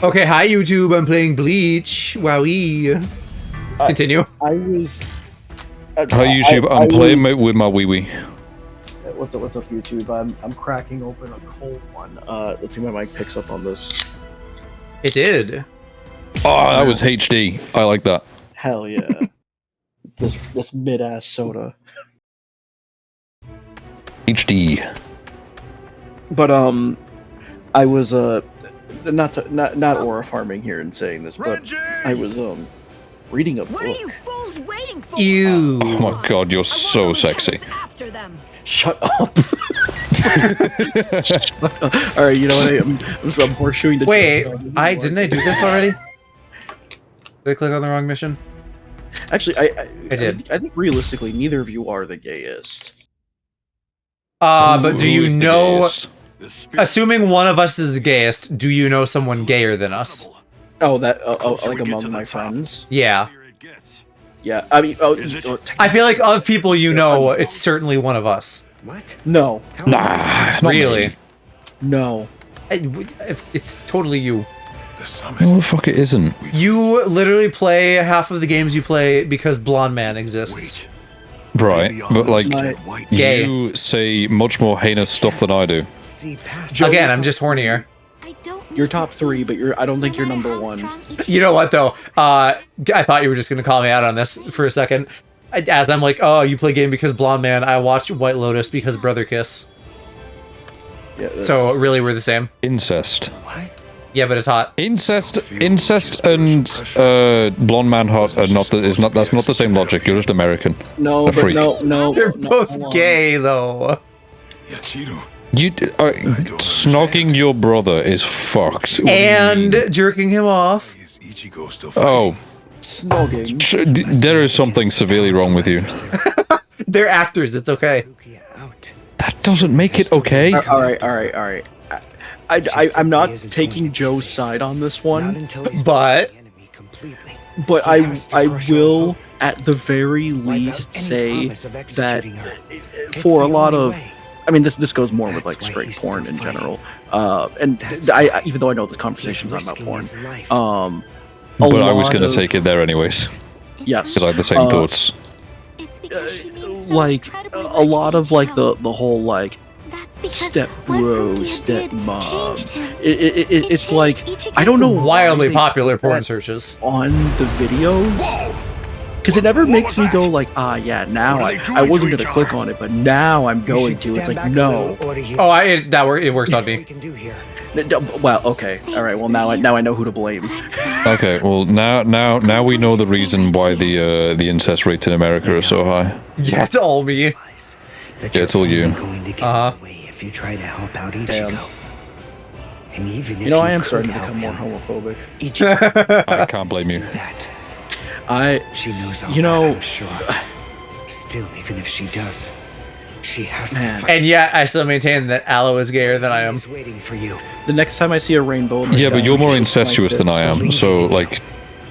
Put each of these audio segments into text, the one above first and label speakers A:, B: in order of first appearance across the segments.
A: Okay, hi YouTube. I'm playing Bleach. Wowee. Continue.
B: I was.
C: Hi YouTube. I'm playing with my wee wee.
B: What's up, YouTube? I'm cracking open a cold one. Let's see if my mic picks up on this.
A: It did.
C: Oh, that was HD. I like that.
B: Hell yeah. this mid-ass soda.
C: HD.
B: But I was not aura farming here and saying this, but I was reading a book.
D: What are you fools waiting for?
A: Ew.
C: Oh my god, you're so sexy.
D: After them.
B: Shut up. All right, you know what? I'm horseshoeing the.
A: Wait, didn't I do this already? Did I click on the wrong mission?
B: Actually, I
A: did.
B: I think realistically, neither of you are the gayest.
A: But do you
C: Who's the
A: know?
C: gayest?
A: Assuming one of us is the gayest, do you know someone gayer than us?
B: Oh, that like among my friends.
A: Yeah.
B: Yeah, I mean,
A: I feel like of people you know, it's certainly one of us.
D: What?
B: No,
C: Nah, it's not
A: Really?
C: me.
B: no.
A: It's totally you.
C: No, the fuck it isn't.
A: You literally play half of the games you play because Blonde Man exists.
C: Right, but like,
A: Gay.
C: you say much more heinous stuff than I do.
A: Again, I'm just hornier.
B: You're top 3, but I don't think you're number 1.
A: You know what though? I thought you were just gonna call me out on this for a second. As I'm like, oh, you play game because Blonde Man. I watched White Lotus because Brother Kiss.
B: Yeah,
A: So really, we're the same.
C: Incest.
D: What?
A: Yeah, but it's hot.
C: Incest and blonde man hot are not. That's not the same logic. You're just American.
B: no,
C: a
B: but
C: freak.
B: no.
A: They're
B: no,
A: both
B: hold on.
A: gay though.
C: You snogging your brother is fucked.
A: And jerking him off.
C: Oh,
B: Snogging.
C: there is something severely wrong with you.
A: They're actors. It's okay.
C: That doesn't make it okay.
B: All right. I'm not taking Joe's side on this one,
A: But
B: but I will at the very least say that for a lot of, I mean, this goes more with like straight porn in general, and I even though I know this conversation's not about porn,
C: But I was gonna take it there anyways.
B: yes,
C: Because I had the same thoughts.
B: like a lot of like the whole like step bro, step mom. It's like I don't know
A: wildly
B: why they
A: popular
B: put
A: porn
B: that
A: searches.
B: on the videos. Because it never makes me go like, yeah, now I wasn't gonna click on it, but now I'm going to. It's like, no.
A: Oh, it works on me.
B: Well, okay, all right. Well, now I know who to blame.
C: Okay, well now we know the reason why the incest rates in America are so high.
A: Yeah, it's all me.
C: Yeah, it's all you.
D: If you try to help out Ichigo. And even if
B: You know, I am
D: could
B: starting to
D: help
B: become more
D: him,
B: homophobic.
D: Ichigo
C: I can't blame you.
D: that. She knows all
B: You know,
D: that, I'm sure. Still, even if she does, she has
B: Man.
D: to fight.
A: And yet, I still maintain that Aloe is gayer than I am.
D: He's waiting for you.
B: the next time I see a rainbow, in the
C: Yeah,
B: sky,
C: but you're more
B: it's
C: incestuous
B: like
C: than I am. So like,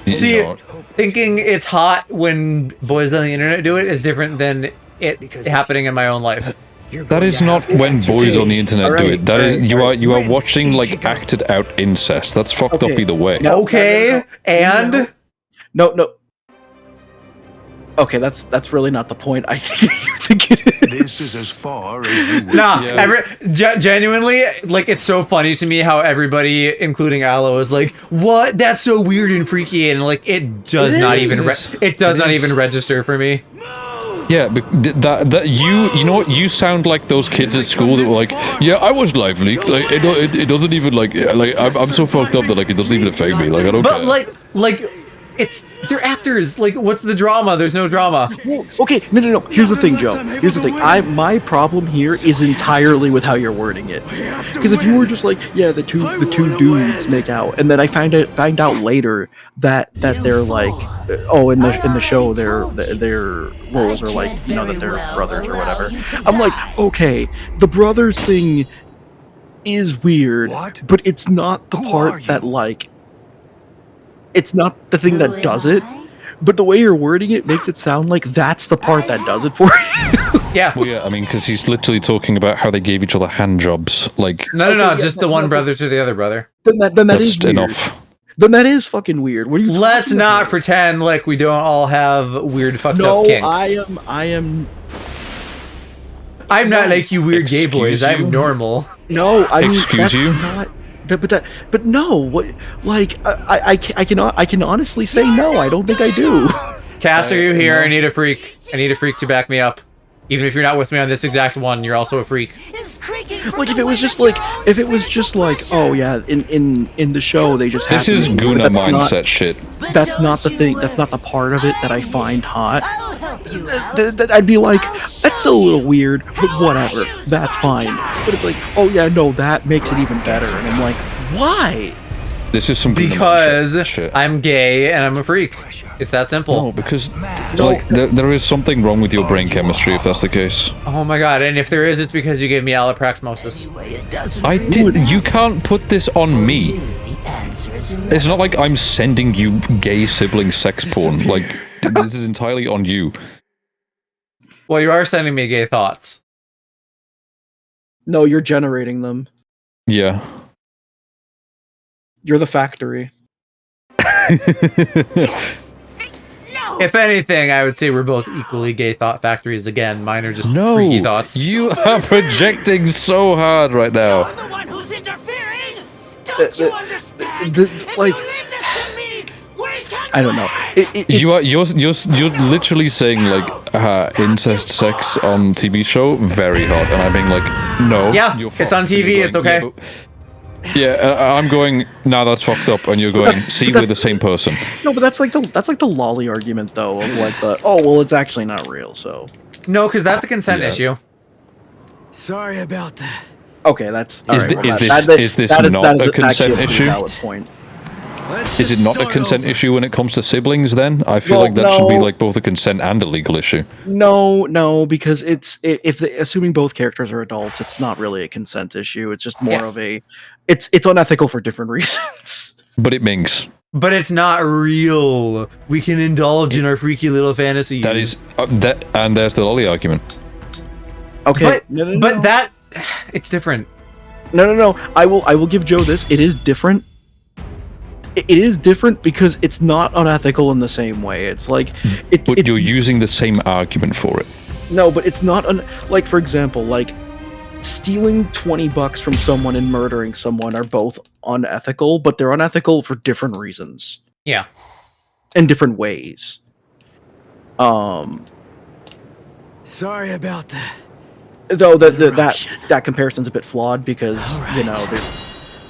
C: you
A: See,
C: know,
A: thinking it's hot when boys on the internet do it is different than it happening in my own life.
C: that is not when boys on the internet do it. That is you are watching like acted out incest. That's fucked up
B: Okay.
C: either way.
B: No.
A: Okay, and
B: No. Okay, that's really not the point. I think it is.
E: This is as far as you will.
A: nah,
C: Yeah.
A: genuinely, like, it's so funny to me how everybody, including Aloe, is like, "What? That's so weird and freaky," and like, it does
B: It
A: not
B: is.
A: even it does
C: It
A: not
C: is.
A: even register for me.
C: Yeah, but that you know what, you sound like those kids at school that were like, yeah, I was lively. Like it doesn't even like I'm so fucked up that like it doesn't even affect me. Like I don't
A: But
C: care.
A: like, they're actors. Like, what's the drama? There's no drama.
B: Well, okay, no. Here's the thing, Joe. Here's the thing. My problem here is entirely with how you're wording it. Because if you were just like, yeah, the two dudes make out, and then I find out later that they're like, oh, in the show their roles are like, you know, that they're brothers or whatever. I'm like, okay, the brothers thing is weird, but it's not the part that like. It's not the thing that does it, but the way you're wording it makes it sound like that's the part that does it for you.
A: Yeah.
C: Well, yeah, I mean, because he's literally talking about how they gave each other hand jobs. Like,
A: No,
B: Okay,
A: just the one brother to the other brother.
B: Then that
C: that's
B: is weird.
C: enough.
B: Then that is fucking weird. What are you?
A: Let's
B: talking
A: not
B: about?
A: pretend like we don't all have weird fucked
B: No,
A: up kinks.
B: I am.
A: I'm not like you weird gay boys.
C: Excuse you?
A: I'm normal.
B: No, I mean,
C: Excuse
B: that's
C: you?
B: Not, but no. What? Like, I can honestly say no. I don't think I do.
A: Cass, are you here? I need a freak. I need a freak to back me up. Even if you're not with me on this exact one, you're also a freak.
B: Like if it was just like, oh yeah, in the show they just.
C: This
B: have
C: is
B: to-
C: Guna
B: that's
C: mindset
B: not-
C: shit.
B: That's not the thing. That's not the part of it that I find hot. I'd be like, that's a little weird, but whatever. That's fine. But it's like, oh yeah, no, that makes it even better. And I'm like, why?
C: This is some Guna
A: Because
C: mindset shit.
A: I'm gay and I'm a freak. It's that simple.
C: No, because like there is something wrong with your brain chemistry if that's the case.
A: Oh my god, and if there is, it's because you gave me allopraxmosis.
C: I did. You can't put this on me. It's not like I'm sending you gay sibling sex porn. Like this is entirely on you.
A: Well, you are sending me gay thoughts.
B: No, you're generating them.
C: Yeah.
B: You're the factory.
A: If anything, I would say we're both equally gay thought factories again. Mine are just
C: No,
A: freaky thoughts.
C: you are projecting so hard right now.
F: the one who's interfering. Don't you understand?
B: Like,
F: Leave this to me. We can
B: I don't know.
C: You're literally saying like incest sex on TV show very hot, and I'm being like, no.
A: Yeah,
C: you're
A: it's
C: fucked.
A: on
C: And you're
A: TV, it's
C: going,
A: okay.
C: Yeah, I'm going. Nah, that's fucked up, and you're going. See, we're the same person.
B: No, but that's like the lolly argument though, of like the well, it's actually not real. So
A: No, because that's a consent
C: Yeah.
A: issue.
F: Sorry about that.
B: okay, that's
C: Is
B: alright,
C: thi-
B: well,
C: is this not
B: that
C: a
B: is
C: consent
B: actually
C: issue?
B: Valid point.
C: Is it not a consent issue when it comes to siblings? Then I feel
B: Well,
C: like that should be
B: no.
C: like both a consent and a legal issue.
B: No, because assuming both characters are adults, it's not really a consent issue. It's just more
A: Yeah.
B: of a, it's unethical for different reasons.
C: But it minks.
A: But it's not real. We can indulge in our freaky little fantasies.
C: That is that, and there's the lolly argument.
B: Okay,
A: But but that it's different.
B: no. I will give Joe this. It is different. It is different because it's not unethical in the same way. It's like
C: But
B: it's
C: you're using the same argument for it.
B: no, but it's not like for example, like stealing $20 from someone and murdering someone are both unethical, but they're unethical for different reasons
A: Yeah.
B: in different ways.
F: Sorry about that.
B: Though that comparison's a bit flawed because you know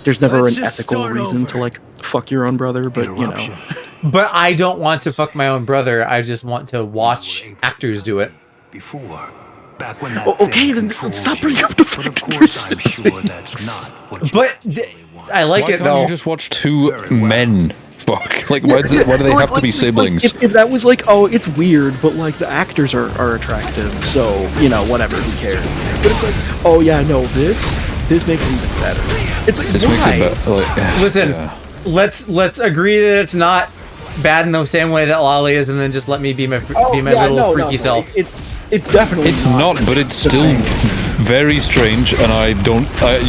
B: there's never
F: Let's
B: an
F: just
B: ethical
F: start
B: reason to
F: over.
B: like fuck your own brother, but you know.
E: Interruption.
A: But I don't want to fuck my own brother. I just want to watch actors do it.
E: Before, back when that
B: Okay,
E: thing
B: then
E: controlled
B: stop
E: you.
B: bringing up the
E: But of
B: factors.
E: course, I'm sure that's not what you
A: But
E: actually want.
A: I like
C: Why
A: it
C: can't
A: though.
C: you just watch two men fuck? Like, why do they
B: Like-
C: have to be
B: like-
C: siblings?
B: If that was like, oh, it's weird, but like the actors are attractive, so you know, whatever, who cares? But it's like, oh yeah, no, this makes it even better. It's like,
C: This
B: why?
C: makes it better. Like,
A: Listen,
C: yeah.
A: let's agree that it's not bad in the same way that Lolly is, and then just let me be my little freaky self.
B: It's definitely
C: It's not, but it's still very strange, and I don't.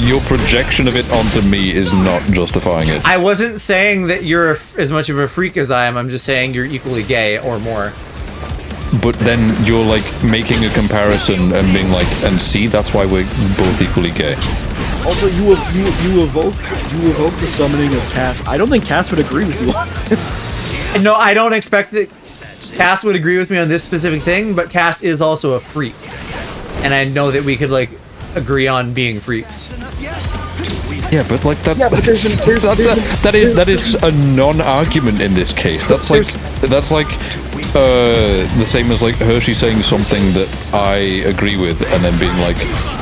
C: Your projection of it onto me is not justifying it.
A: I wasn't saying that you're as much of a freak as I am. I'm just saying you're equally gay or more.
C: But then you're like making a comparison and being like, and see, that's why we're both equally gay.
B: Also, you evoke the summoning of Cass. I don't think Cass would agree with you on this.
A: No, I don't expect that Cass would agree with me on this specific thing, but Cass is also a freak. And I know that we could, like, agree on being freaks.
C: Yeah, but like that.
B: Yeah, but
C: That is a non-argument in this case. That's like the same as like Hershey saying something that I agree with, and then being like,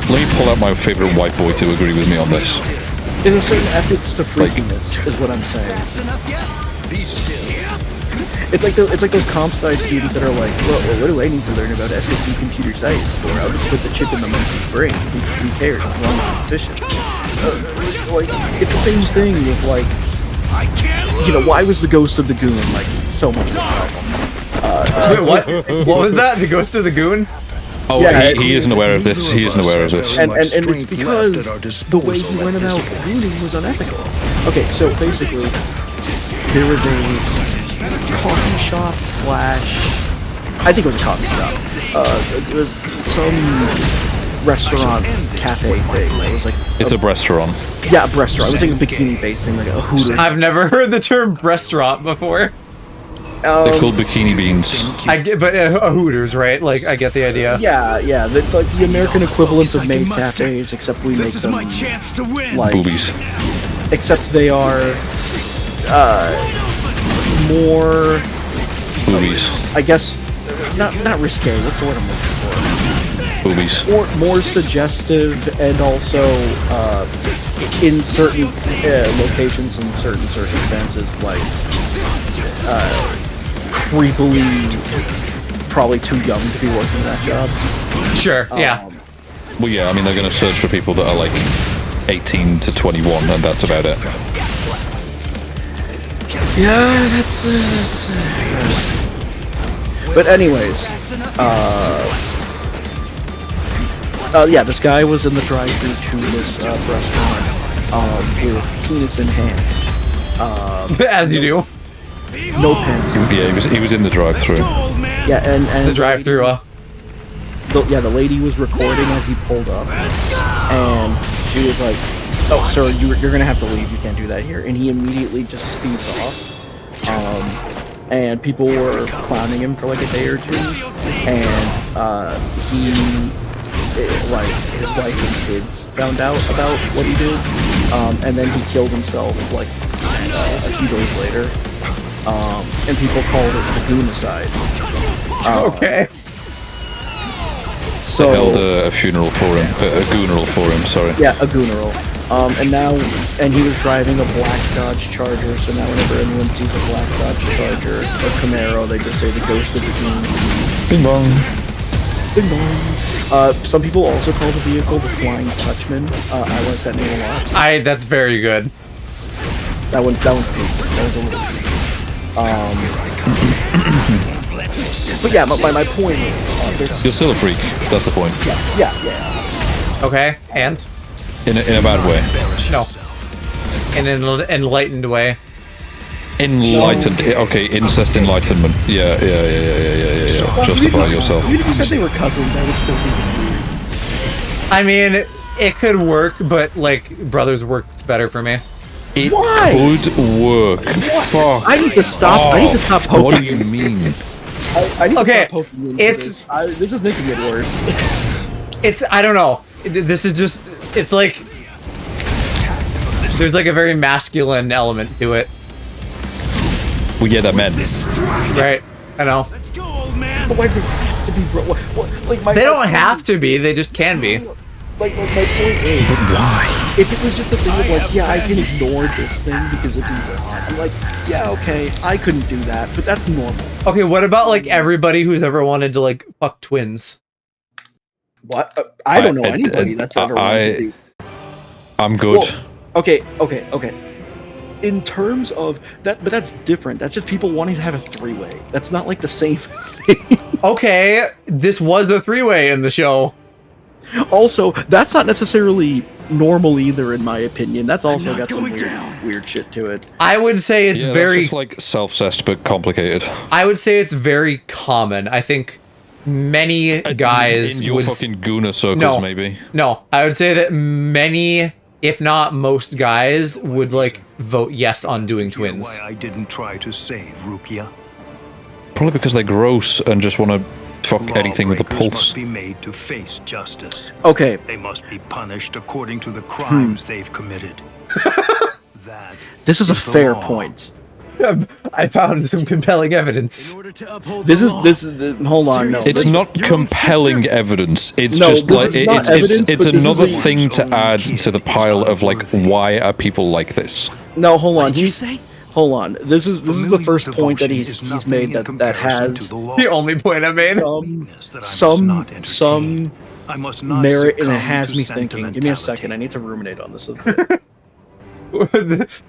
C: "Let me pull out my favorite white boy to agree with me on this."
B: There's a certain ethics to freakiness, is what I'm saying. It's like those comp sci students that are like, well, what do I need to learn about SSC computer science for? I'll just put the chip in the monkey's brain. Who cares? As long as it's efficient. Like, it's the same thing with like, you know, why was the ghost of the goon like so much of a problem?
A: Wait, what? What was that? The ghost of the goon?
C: Oh,
B: Yeah,
C: he isn't aware of this. He isn't aware of this.
B: And it's because the way he went about gooning was unethical. Okay, so basically, there was a coffee shop slash. I think it was a coffee shop. It was some restaurant cafe thing. It was like
C: It's a restaurant.
B: yeah, a restaurant. It was like a bikini-based thing, like a Hooters.
A: I've never heard the term restaurant before.
C: They're called bikini beans.
A: I get, but a Hooters, right? Like, I get the idea.
B: Yeah, it's like the American equivalent of maid cafes, except we make them like
C: Boobies.
B: except they are more,
C: Boobies.
B: I guess, not risque. What's the word I'm looking for?
C: Boobies.
B: More suggestive, and also in certain locations and certain circumstances, like creepily probably too young to be working that job.
A: Sure, yeah.
C: Well, yeah, I mean, they're going to search for people that are like 18 to 21, and that's about it.
B: Yeah, that's but anyways, yeah, this guy was in the drive-thru to this restaurant with penis in hand.
A: As you do.
B: No pants.
C: Yeah, he was in the drive-thru.
B: Yeah, and
A: The drive-thru.
B: the lady was recording as he pulled up, and she was like, "Oh, sir, you're gonna have to leave. You can't do that here." And he immediately just speeds off. And people were clowning him for like a day or two, and like his wife and kids found out about what he did, and then he killed himself like a few days later. And people called it the Goonocide.
A: Okay.
B: So
C: They held a funeral for him, a gooneral for him, sorry.
B: yeah, a gooneral. And he was driving a black Dodge Charger, so now whenever anyone sees a black Dodge Charger or Camaro, they just say the ghost of the Goon.
C: Bing bong.
B: Ding dong. Some people also call the vehicle the Flying Dutchman. I like that name a lot.
A: That's very good.
B: That one's good. That was a little but yeah, my point is,
C: You're still a freak, that's the point.
B: yeah.
A: Okay, and?
C: In a bad way.
A: No. In an enlightened way.
C: Enlightened. Okay, incest enlightenment. Yeah. Justify yourself.
B: Even if you said they were cousins, that would still be weird.
A: I mean, it could work, but, like, brothers works better for me.
C: It
B: Why?
C: could work. Fuck.
B: I need to stop. I need to stop poking.
C: What do you mean?
B: I need
A: Okay,
B: to stop poking into
A: it's-
B: this is making it worse.
A: I don't know. This is just, it's like, there's like a very masculine element to it.
C: Well, yeah, they're men.
A: Right? I know.
F: Let's go, old man.
B: But why do they have to be like
A: They don't have to be, they just can be.
B: Like my point is,
C: Why?
B: if it was just a thing of like, yeah, I can ignore this thing because the dudes are hot. I'm like, yeah, okay, I couldn't do that, but that's normal.
A: Okay, what about like everybody who's ever wanted to like fuck twins?
B: What? I don't know anybody that's ever wanted to do.
C: I'm good.
B: Well, okay. In terms of that, but that's different. That's just people wanting to have a three-way. That's not like the same thing.
A: Okay, this was the three-way in the show.
B: Also, that's not necessarily normal either, in my opinion. That's also got some weird shit to it.
A: I would say it's
C: Yeah,
A: very
C: that's just like self-cessed but complicated.
A: I would say it's very common. I think many guys
C: in your
A: would
C: fucking Gooner circles,
A: No.
C: maybe.
A: No, I would say that many, if not most guys, would like vote yes on doing twins.
E: Why I didn't try to save Rukia.
C: Probably because they're gross and just want to fuck anything with a
E: Lawbreakers
C: pulse.
E: must be made to face justice.
B: Okay,
E: They must be punished according to the crimes they've committed. That
B: this is a
E: the
B: fair
E: law.
B: point.
A: I found some compelling evidence.
F: In order to uphold
B: This
F: the
B: is
F: law.
B: hold on, no.
C: It's
B: this-
C: not
F: Your own
C: compelling
F: sister?
C: evidence. It's
B: No,
C: just
B: this
C: like
B: is not evidence,
C: it's
B: but this is
C: another
B: a-
C: thing to add to the pile of like, why are people like this?
B: No, hold on.
F: What did you say?
B: Hold on. This is the
E: Familial
B: first point that
E: devotion
B: he's
E: is nothing
B: made
E: in
B: that
E: comparison to
B: has
E: the law.
A: The only point I made.
E: Weakness that I must not entertain.
B: some
E: I must not
B: merit, and it
E: succumb
B: has
E: to
B: me thinking. Give me a
E: sentimentality.
B: second. I need to ruminate on this a bit.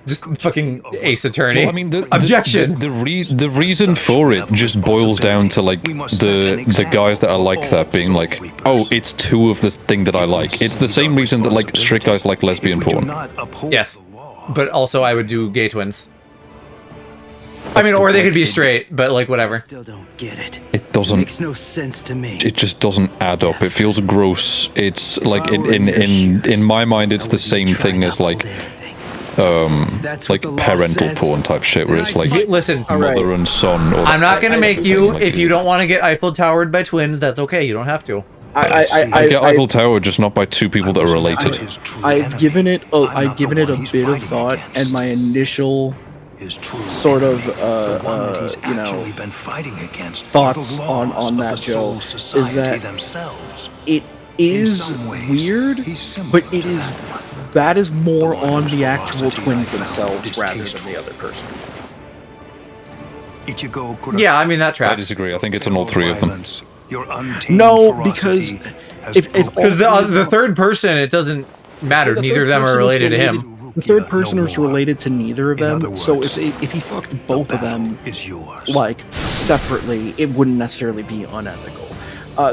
A: Just fucking Ace Attorney.
C: Well, I mean,
A: Objection.
C: The reason for it just boils down to like the guys that are like that being like, oh, it's two of the thing that I like. It's the same reason that like straight guys like lesbian
E: If we do
C: porn.
E: not uphold
A: Yes.
E: the law,
A: But also, I would do gay twins. I mean, or they could be straight, but like whatever.
D: Still don't get it.
C: It doesn't.
D: Makes no sense to me.
C: It just doesn't add up. It feels gross. It's like in my mind, it's the same thing as like parental porn type shit, where it's like
A: Listen,
C: mother and son. Or
A: I'm not gonna make you
C: like
A: if you don't want to get Eiffel Towered by twins. That's okay. You don't have to.
C: I get Eiffel Tower, just not by two people that are related.
B: I've given it a bit of thought, and my initial sort of you know thoughts on that, Joe, is that it is weird, but that is more on the actual twins themselves rather than the other person.
A: Yeah, I mean that tracks.
C: I disagree. I think it's on all three of them.
B: No, because
A: because the third person, it doesn't matter. Neither of them are related to him.
B: The third person is related to neither of them, so if he fucked both of them like separately, it wouldn't necessarily be unethical.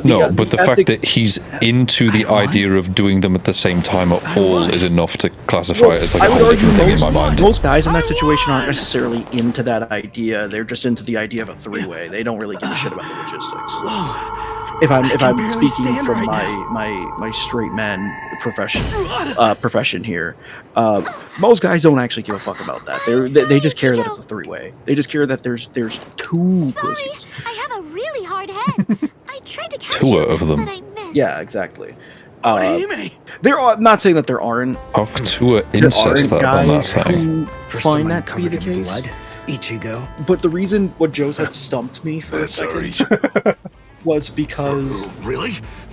C: No, but the fact that he's into the idea of doing them at the same time at all is enough to classify it as like a whole different thing in my mind.
B: Most guys in that situation aren't necessarily into that idea. They're just into the idea of a three-way. They don't really give a shit about the logistics. If I'm speaking from my straight man profession here, most guys don't actually give a fuck about that. They just care that it's a three-way. They just care that there's two
F: Sorry,
B: pussies.
F: I have a really hard head. I tried to catch
C: Two
F: it,
C: of them.
F: but I missed.
B: Yeah, exactly. There are not saying that there aren't.
C: Octua incest that on that thing.
B: Who find that to be the case.
D: Blood, Ichigo.
B: But the reason what Joe's had stumped me for a second was because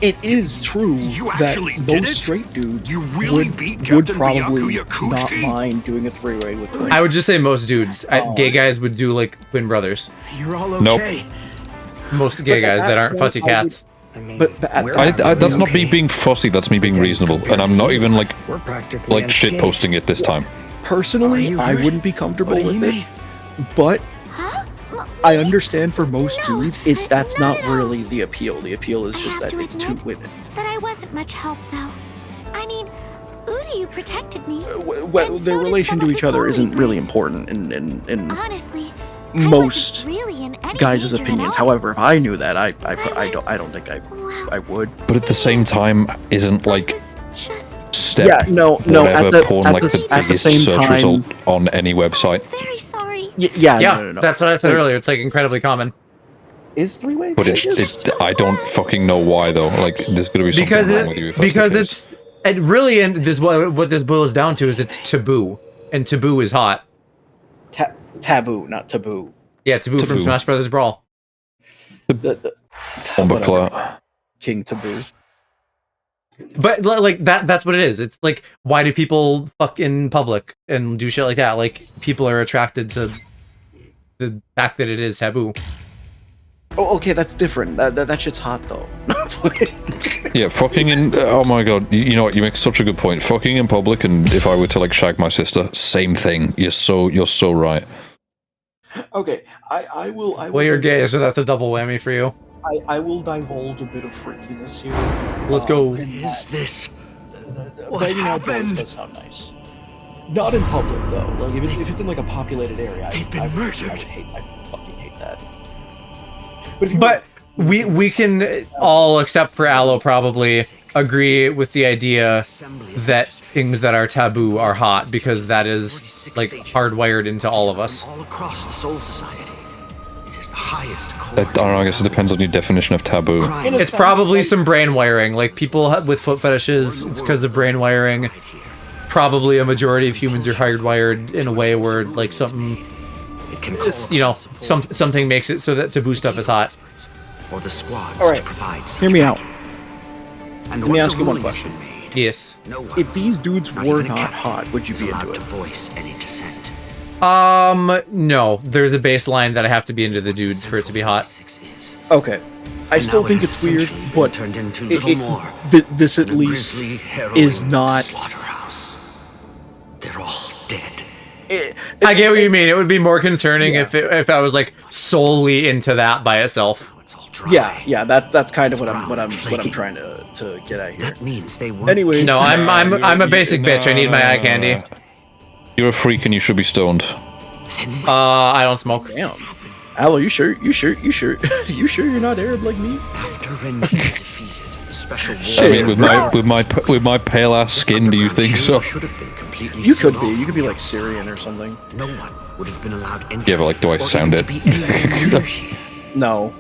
B: it is true that most straight dudes would probably not mind doing a three-way with twins.
A: I would just say most dudes. Gay guys would do like twin brothers.
D: You're all
C: Nope.
D: okay.
A: Most gay guys that aren't fussy cats.
D: I mean,
B: But
C: That's not me being fussy, that's me being reasonable. And I'm not even like
D: we're practically
C: shit
D: unscathed.
C: posting it this time.
B: personally, I wouldn't be comfortable with it. But I understand for most dudes, that's not really the appeal. The appeal is just that it's two women.
F: But I wasn't much help, though. I mean, Uryu protected me.
B: Well,
F: and
B: their
F: so did
B: relation
F: some
B: to
F: of
B: each
F: the
B: other
F: Soul
B: isn't really
F: Reapers.
B: important in
F: Honestly,
B: most
F: really in any
B: guys'
F: danger at
B: opinions.
F: all.
B: However, if I knew that, I don't think I would.
C: But at the same time, isn't like
F: I was just
C: step
B: Yeah, no.
C: whatever porn like the
B: at the
C: biggest
B: same
C: search
B: time,
C: result on any website?
F: very sorry.
B: yeah,
A: Yeah,
B: no.
A: that's what I said earlier. It's like incredibly common.
B: Is three-way?
C: But I don't fucking know why though. Like there's gonna be something wrong with you if that's the case.
A: it really, and this what this boils down to is it's taboo, and taboo is hot.
B: Taboo, not taboo.
A: Yeah, taboo from
C: Taboo.
A: Smash Brothers Brawl.
B: The
C: Bombaclaw.
B: King Taboo.
A: But like that's what it is. It's like, why do people fuck in public and do shit like that? Like, people are attracted to the fact that it is taboo.
B: Oh, okay, that's different. That shit's hot though.
C: Yeah, fucking in. Oh my god, you know what? You make such a good point. Fucking in public, and if I were to like shag my sister, same thing. You're so right.
B: Okay, I will.
A: Well, you're gay, so that's a double whammy for you.
B: I will divulge a bit of freakiness here.
A: Let's go.
D: What is this? What
B: Banging out boys
D: happened?
B: does sound nice. Not in public though. Like if it's in like a populated area,
D: They've been
B: I
D: murdered.
B: I fucking hate that.
A: But we can all, except for Aloe, probably agree with the idea that things that are taboo are hot, because that is like hardwired into all of us.
D: All across the Soul Society. It is the highest
C: I don't know. I guess it depends on your definition of taboo.
A: It's probably some brain wiring. Like, people with foot fetishes, it's because of brain wiring. Probably a majority of humans are hardwired in a way where like something,
D: It can
A: it's, you know, something makes it so that taboo stuff is hot.
D: or the squads
B: All right,
D: to provide such
B: hear me out.
D: And
B: Let me
D: once
B: ask
D: a
B: you one
D: ruling has
B: question.
D: been made,
A: Yes.
D: no one,
B: If these dudes
D: not
B: were
D: even a
B: not
D: captain,
B: hot, would you
D: is
B: be
D: allowed
B: into
D: to
B: it?
D: voice any dissent.
A: No. There's a baseline that I have to be into the dudes for it to be hot.
B: Okay. I
D: And
B: still
D: now
B: think
D: it
B: it's
D: has
B: weird,
D: essentially been
B: but
D: turned into little more
B: this at
D: than a
B: least
D: grisly,
B: is
D: harrowing
B: not.
D: slaughterhouse. They're all dead.
A: I get what you mean. It would be more concerning if I was like solely into that by itself.
D: Now it's all dry.
B: Yeah. That's kind of
D: It's
B: what I'm
D: brown and flaky.
B: trying to get at here.
D: That means they weren't
B: Anyway,
A: No, I'm a basic bitch. I need my eye candy.
C: You're a freak and you should be stoned.
A: I don't smoke.
B: Damn. Aloe, you sure you're not Arab like me?
D: After Renji is defeated, the special
C: I mean, with my pale ass skin, do you think so?
D: should have been completely
B: You could
D: sealed
B: be.
D: off
B: You could be
D: from
B: like
D: the
B: Syrian or
D: outside.
B: something.
D: No one would have been allowed entry.
C: Yeah, but like, do I
D: or
C: sound
D: even
C: it?
D: to be anywhere near here.
B: No.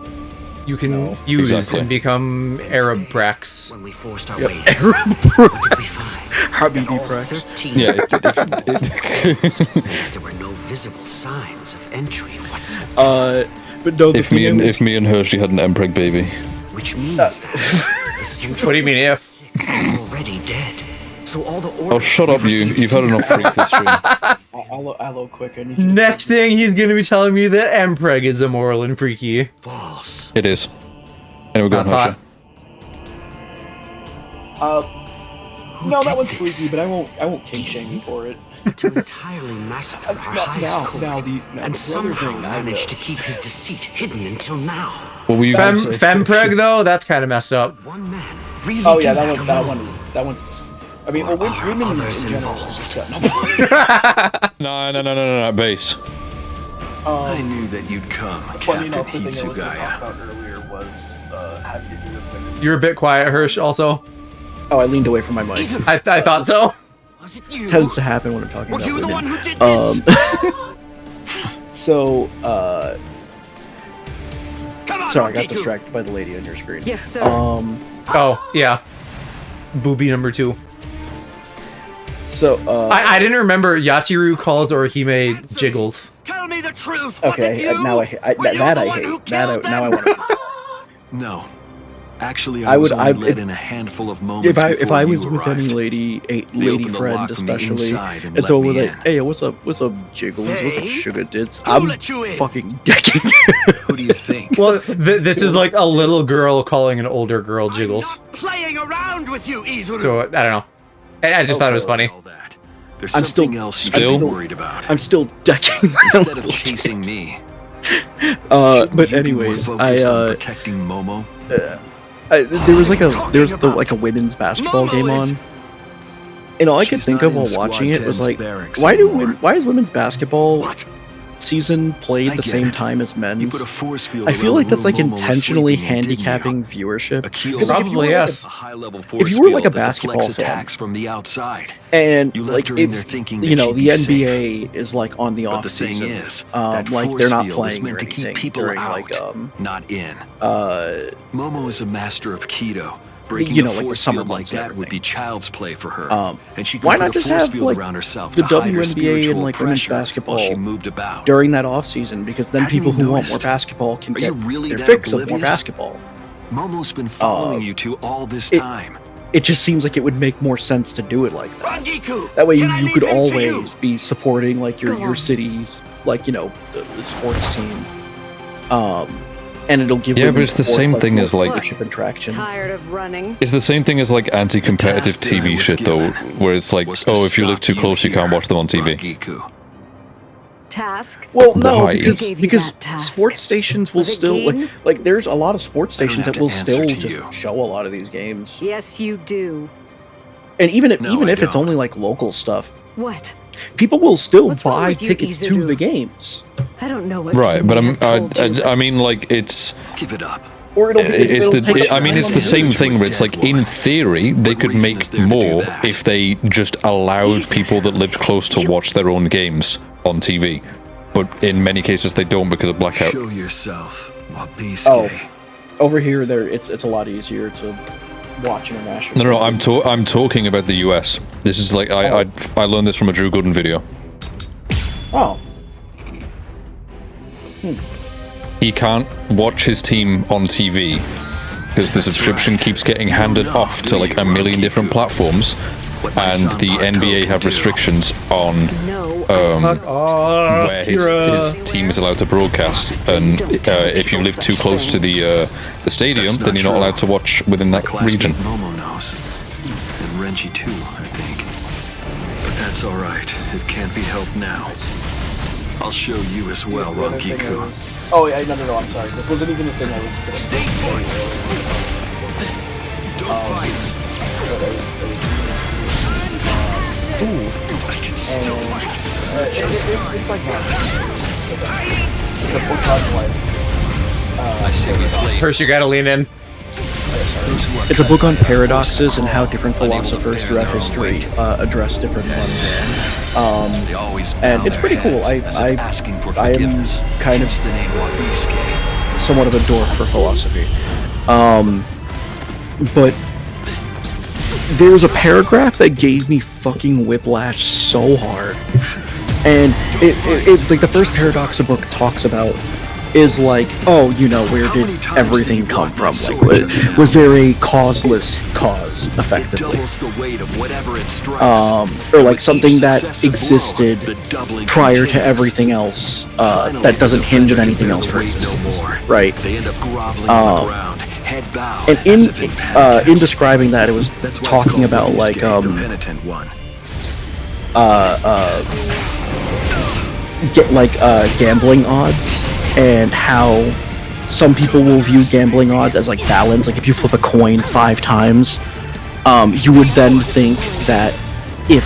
A: You can
B: No.
A: use
C: Exactly.
A: and become Arab Brax.
D: When we forced our
B: Yep.
D: ways, what did we find?
B: Habibi
D: All
B: Prax.
D: 13
C: Yeah.
D: there were no visible signs of entry whatsoever.
B: But no, the
C: If me
B: thing
C: and
B: is,
C: me and Hershey had an Empreg baby.
D: Which means that the central
A: What do you mean if?
D: six was already dead. So all the orders
C: Oh, shut up,
D: we've
C: you!
D: received
C: You've had
D: since
C: enough freak this stream.
B: Aloe, quick, I need you to-
A: Next thing, he's gonna be telling me that Mpreg is immoral and freaky.
D: false.
C: It is. Anyway, go on,
A: That's
C: Hershey.
B: No, that one's freaky, but I won't king shame you for it.
D: To entirely massacre our highest court,
B: now
D: and
B: the other
D: somehow
B: thing I
D: managed to
B: know.
D: keep his deceit hidden until now.
C: What were you gonna say?
A: Fempreg though, that's kind of messed up.
D: One man really
B: Oh yeah,
D: do
B: that
D: alone.
B: one's. I mean,
D: Or
B: well,
D: are
B: women in
D: others
B: general.
D: involved?
C: No, base.
G: I knew that you'd come,
B: Funny
G: Captain
B: enough, the thing I was gonna talk
G: Hitsugaya.
B: about earlier was having to do with women.
A: You're a bit quiet, Hirsch. Also,
B: Oh, I leaned away from my mic.
A: I thought so.
D: Was it you?
B: Tends to happen when I'm talking
D: Were
B: about
D: you the
B: women.
D: one who did this?
B: So,
D: Come on,
B: sorry, I got
D: Rikiku.
B: distracted by the lady on your screen.
H: Yes, sir.
A: Oh yeah, booby number 2.
B: So,
A: I didn't remember Yachiru calls Orihime jiggles.
D: Tell me the truth. Was it
B: okay,
D: you?
B: now
D: Were you
B: that
D: the
B: I
D: one who
B: hate. Now
D: killed
B: I
D: them?
B: want to.
G: No. Actually,
B: I
G: I was
B: would-
G: only
B: I-
G: let
B: if-
G: in a handful of moments
B: If I
G: before
B: was
G: you
B: with any
G: arrived.
B: lady, a
G: They
B: lady
G: opened the
B: friend
G: lock from the
B: especially,
G: inside and
B: and
G: let
B: so
G: me
B: we're like,
G: in.
B: hey, what's up, jiggles, what's up,
D: They?
B: sugar tits?
D: Who
B: I'm
D: let you in?
B: fucking decking.
G: Who do you think?
A: Well, this is like a little girl calling an older girl
D: I'm
A: jiggles.
D: not playing around with you, Izuru.
A: So I don't know. I just thought it was funny.
G: All that. There's
B: I'm
G: something
B: still-
G: else
C: I'm
G: you're
C: still-
G: worried about.
B: I'm still decking.
G: Instead of chasing me,
B: But
G: shouldn't you be more
B: anyways,
G: focused on protecting Momo.
B: there was like a women's basketball game on, and all I could
G: She's
B: think
G: not
B: of while
G: in
B: watching
G: Squad
B: it was
G: 10's
B: like,
G: barracks
B: why
G: anymore.
B: is women's basketball
D: What?
B: season played
G: I
B: the
G: get
B: same
G: it.
B: time as
G: You
B: men's?
G: put a force field
B: I feel
G: around
B: like
G: the
B: that's like
G: room Momo was
B: intentionally
G: sleeping in, didn't you?
B: handicapping viewership.
G: A keel.
B: 'Cause, like,
A: Probably yes.
G: A high-level force
B: you were, like, a
G: field that
B: basketball
G: deflects
B: fan-
G: attacks from the outside.
B: And
G: You left
B: like
G: her in
B: if
G: there thinking
B: you
G: that
B: know
G: she'd
B: the
G: be
B: NBA is like on the
G: But
B: off
G: the thing
B: season,
G: is, that
B: like
G: force
B: they're not
G: field is
B: playing
G: meant
B: or
G: to keep
B: anything
G: people
B: during
G: out,
B: like
G: not in.
B: uh
G: Momo is a master of Keto. Breaking
B: You know,
G: a
B: like the
G: force
B: summer
G: field like
B: months and
G: that would be
B: everything.
G: child's play for her. And she could
B: why
G: put
B: not
G: a
B: just
G: force
B: have
G: field
B: like
G: around herself
B: the
G: to hide her
B: WNBA
G: spiritual
B: and like women's
G: pressure while
B: basketball
G: she moved about.
B: during that off season, because then
G: Hadn't
B: people
G: you
B: who want more
G: noticed?
B: basketball can
G: Are
B: get
G: you really
B: their
G: that
B: fix of more
G: oblivious?
B: basketball.
G: Momo's been following you two all this
B: it-
G: time.
B: It just seems like it would make more sense to do it like that.
D: Rangiku,
B: That way
D: can I
B: you
D: leave
B: could
D: him to you?
B: always be supporting like
H: Go
B: your
H: on.
B: city's like the sports team. And it'll give
C: Yeah, but
B: women
C: it's the
B: sport,
C: same
B: like,
C: thing
B: more
C: as, like-
B: leadership and traction.
H: Tired of running?
C: It's the same thing as like anti-competitive
G: The task that I
C: TV
G: was
C: shit though,
G: given
C: where it's like,
G: was to
C: oh, if you live
G: stop
C: too close, you can't
G: here,
C: watch them on TV.
G: Rangiku.
H: Task?
B: Well, no,
C: Why?
B: because
H: Who gave you
B: because
H: that task?
B: sports stations will
H: Was it
B: still
H: Geen?
B: like there's a lot of sports
G: I don't
B: stations
G: have
B: that
G: to
B: will
G: answer
B: still
G: to
B: just
G: you.
B: show a lot of these games.
H: Yes, you do.
B: And even if
G: No, I
B: it's
G: don't.
B: only like local stuff,
H: What?
B: people will still
H: What's wrong
B: buy
H: with you,
B: tickets to
H: Izuru?
B: the games,
H: I don't know what.
C: Right,
H: King
C: but
H: may have told you.
C: I mean, like it's
G: Give it up.
B: or it'll
C: it's
B: it'll take
C: I mean, it's the same thing where it's like in theory they
G: What
C: could
G: reason
C: make
G: is there to do
C: more
G: that?
C: if they just allowed people that lived close to watch their own games on TV, but in many cases they don't because of blackout.
G: Show yourself, Wabisuke.
B: Oh. over here. It's a lot easier to watch international.
C: No, I'm talking about the US. This is like I learned this from a Drew Gooden video.
B: Oh,
C: He can't watch his team on TV because the subscription keeps getting handed off to like a million different platforms, and the NBA have restrictions on
H: No.
C: where his team is allowed to broadcast, and if you live too close to the stadium, then you're not allowed to watch within that
G: Classmate
C: region.
G: Momo knows. And Renji too, I think. But that's alright. It can't be helped now. I'll show you as well,
B: the other thing
G: Rangiku.
B: is- Oh yeah, no, I'm sorry. This wasn't even the thing I was gonna say earlier.
G: Don't fight!
B: It's like that. It's a book on like.
G: I say we play.
A: First, you gotta lean in.
B: It's a book on paradoxes and how different philosophers throughout history address different ones.
G: They always bow
B: And it's
G: their
B: pretty cool.
G: heads as if asking for
B: I am
G: forgiveness.
B: kind of
G: Hence the name Wabiske.
B: somewhat of a dork for philosophy. But there's a paragraph that gave me fucking whiplash so hard. And it like the first paradox the book talks about is like, oh, you know, where did everything come from? Like, was there a causeless cause, effectively?
G: Doubles the weight of whatever it strikes.
B: Or like something that existed prior to everything else, that doesn't hinge on anything else for existence, right?
G: They end up groveling on the ground, head bowed.
B: And in describing that, it was talking about like
G: the penitent one.
B: gambling odds, and how some people will view gambling odds as like balance. Like if you flip a coin 5 times, you would then think that if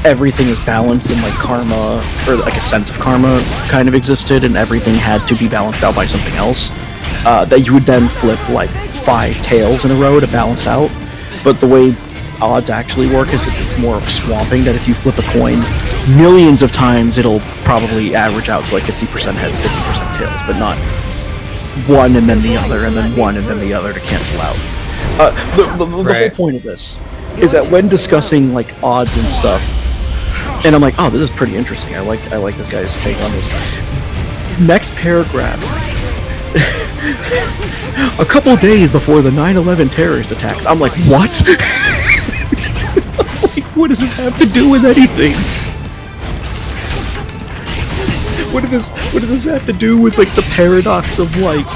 B: everything is balanced and like karma, or like a sense of karma kind of existed and everything had to be balanced out by something else, that you would then flip like 5 tails in a row to balance out. But the way odds actually work is it's more of swamping, that if you flip a coin millions of times, it'll probably average out to like 50% heads, 50% tails, but not one and then the other, and then one and then the other to cancel out. The whole point of this is that when discussing like odds and stuff, and I'm like, oh, this is pretty interesting. I like this guy's take on this. Next paragraph. A couple days before the 9/11 terrorist attacks. I'm like, what? Like, what does this have to do with anything? What does this have to do with like the paradox of like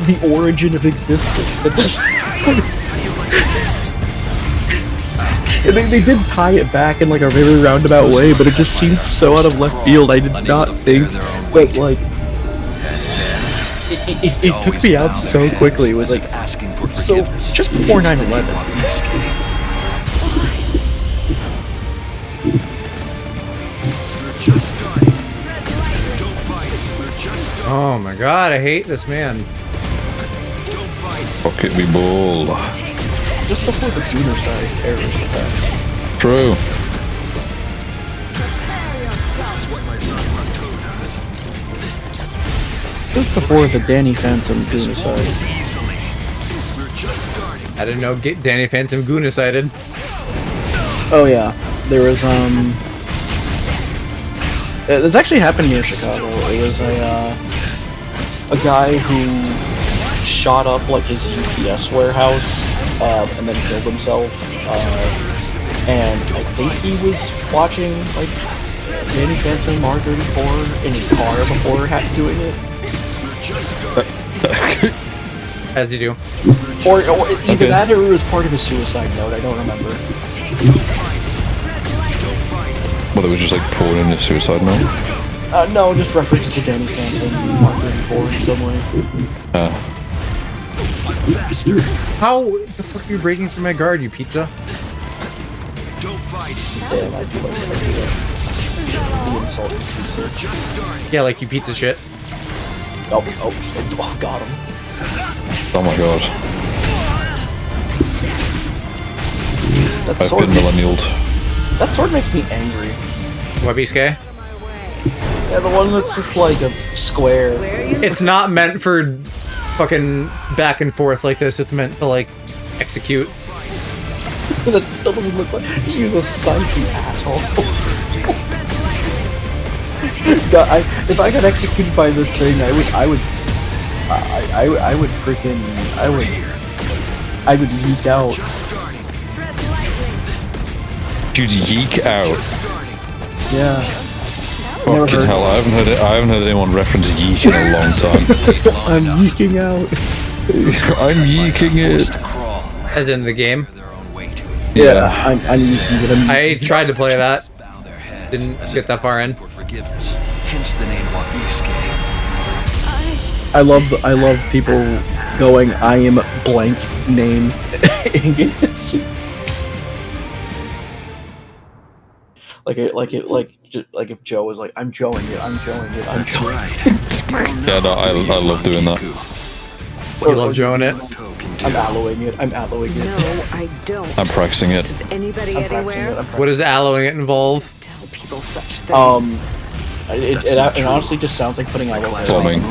B: the origin of existence? It doesn't. They did tie it back in like a very roundabout way, but it just seemed so out of left field. I did not think that like it took me out so quickly. It was like so just before 9/11.
A: Oh my god, I hate this man.
C: Pocket me ball.
B: Just before the genocide terrorist attack.
C: True.
B: Just before the Danny Phantom genocide.
A: I didn't know Danny Phantom Goonicided.
B: Oh yeah, there was this actually happened near Chicago. It was a guy who shot up like his UPS warehouse and then killed himself. And I think he was watching like Danny Phantom R34 in his car before doing it.
A: As you do.
B: Or either that or it was part of his suicide note. I don't remember.
C: Well, it was just like pouring in a suicide note.
B: No, just references to Danny Phantom R34 in some way.
A: How the fuck are you breaking through my guard, you pizza? Yeah, like you pizza shit.
B: Oh, got him.
C: Oh my god.
B: That
C: I've
B: sword
C: been millennialed.
B: That sword makes me angry.
A: Wabiske?
B: Yeah, the one that's just like a square.
A: It's not meant for fucking back and forth like this. It's meant to like execute.
B: But it still doesn't look like. Just use a sight, you asshole. God, if I got executed by this thing, I would yeek out.
C: You'd yeek out.
B: Yeah.
C: Fucking hell, I haven't heard anyone reference yeek in a long time.
B: I'm yeeking out.
C: I'm yeeking it.
A: As in the game.
C: Yeah.
B: I'm yeeking it.
A: I tried to play that. Didn't get that far in.
G: Hence the name Wabiske.
B: I love people going, I am blank name. Like if Joe was like, I'm Joeing it, I'm Joeing it, I'm
G: That's
B: Joeing
G: right.
C: Yeah, no, I love doing that.
A: You love Joeing it?
B: I'm alloying it, I'm alloying it.
H: No, I don't.
C: I'm practicing it.
H: Does anybody
B: I'm practicing
H: anywhere
B: it, I'm
A: What does alloying it involve?
H: tell people such things?
B: It honestly just sounds like putting aloe vera.
C: Bombing.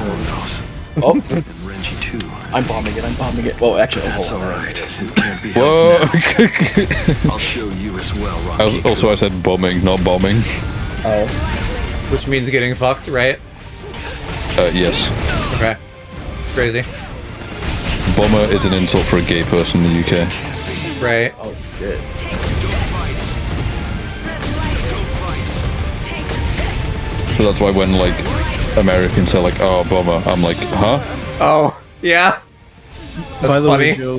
B: Oh,
G: And Renji too.
B: I'm bombing it, I'm bombing it. Well, actually,
G: That's
B: hold on.
G: alright. It can't be
C: Whoa!
G: helped now. I'll show you as well, Rocky.
C: Also, I said bombing, not bombing.
B: Oh.
A: Which means getting fucked, right?
C: Yes.
A: Okay. Crazy.
C: Bomber is an insult for a gay person in the UK.
A: Right.
B: Oh, shit.
C: So that's why when, like, Americans say, like, oh, bomber, I'm like, huh?
A: Oh, yeah. That's
B: By the way,
A: funny.
B: Joe,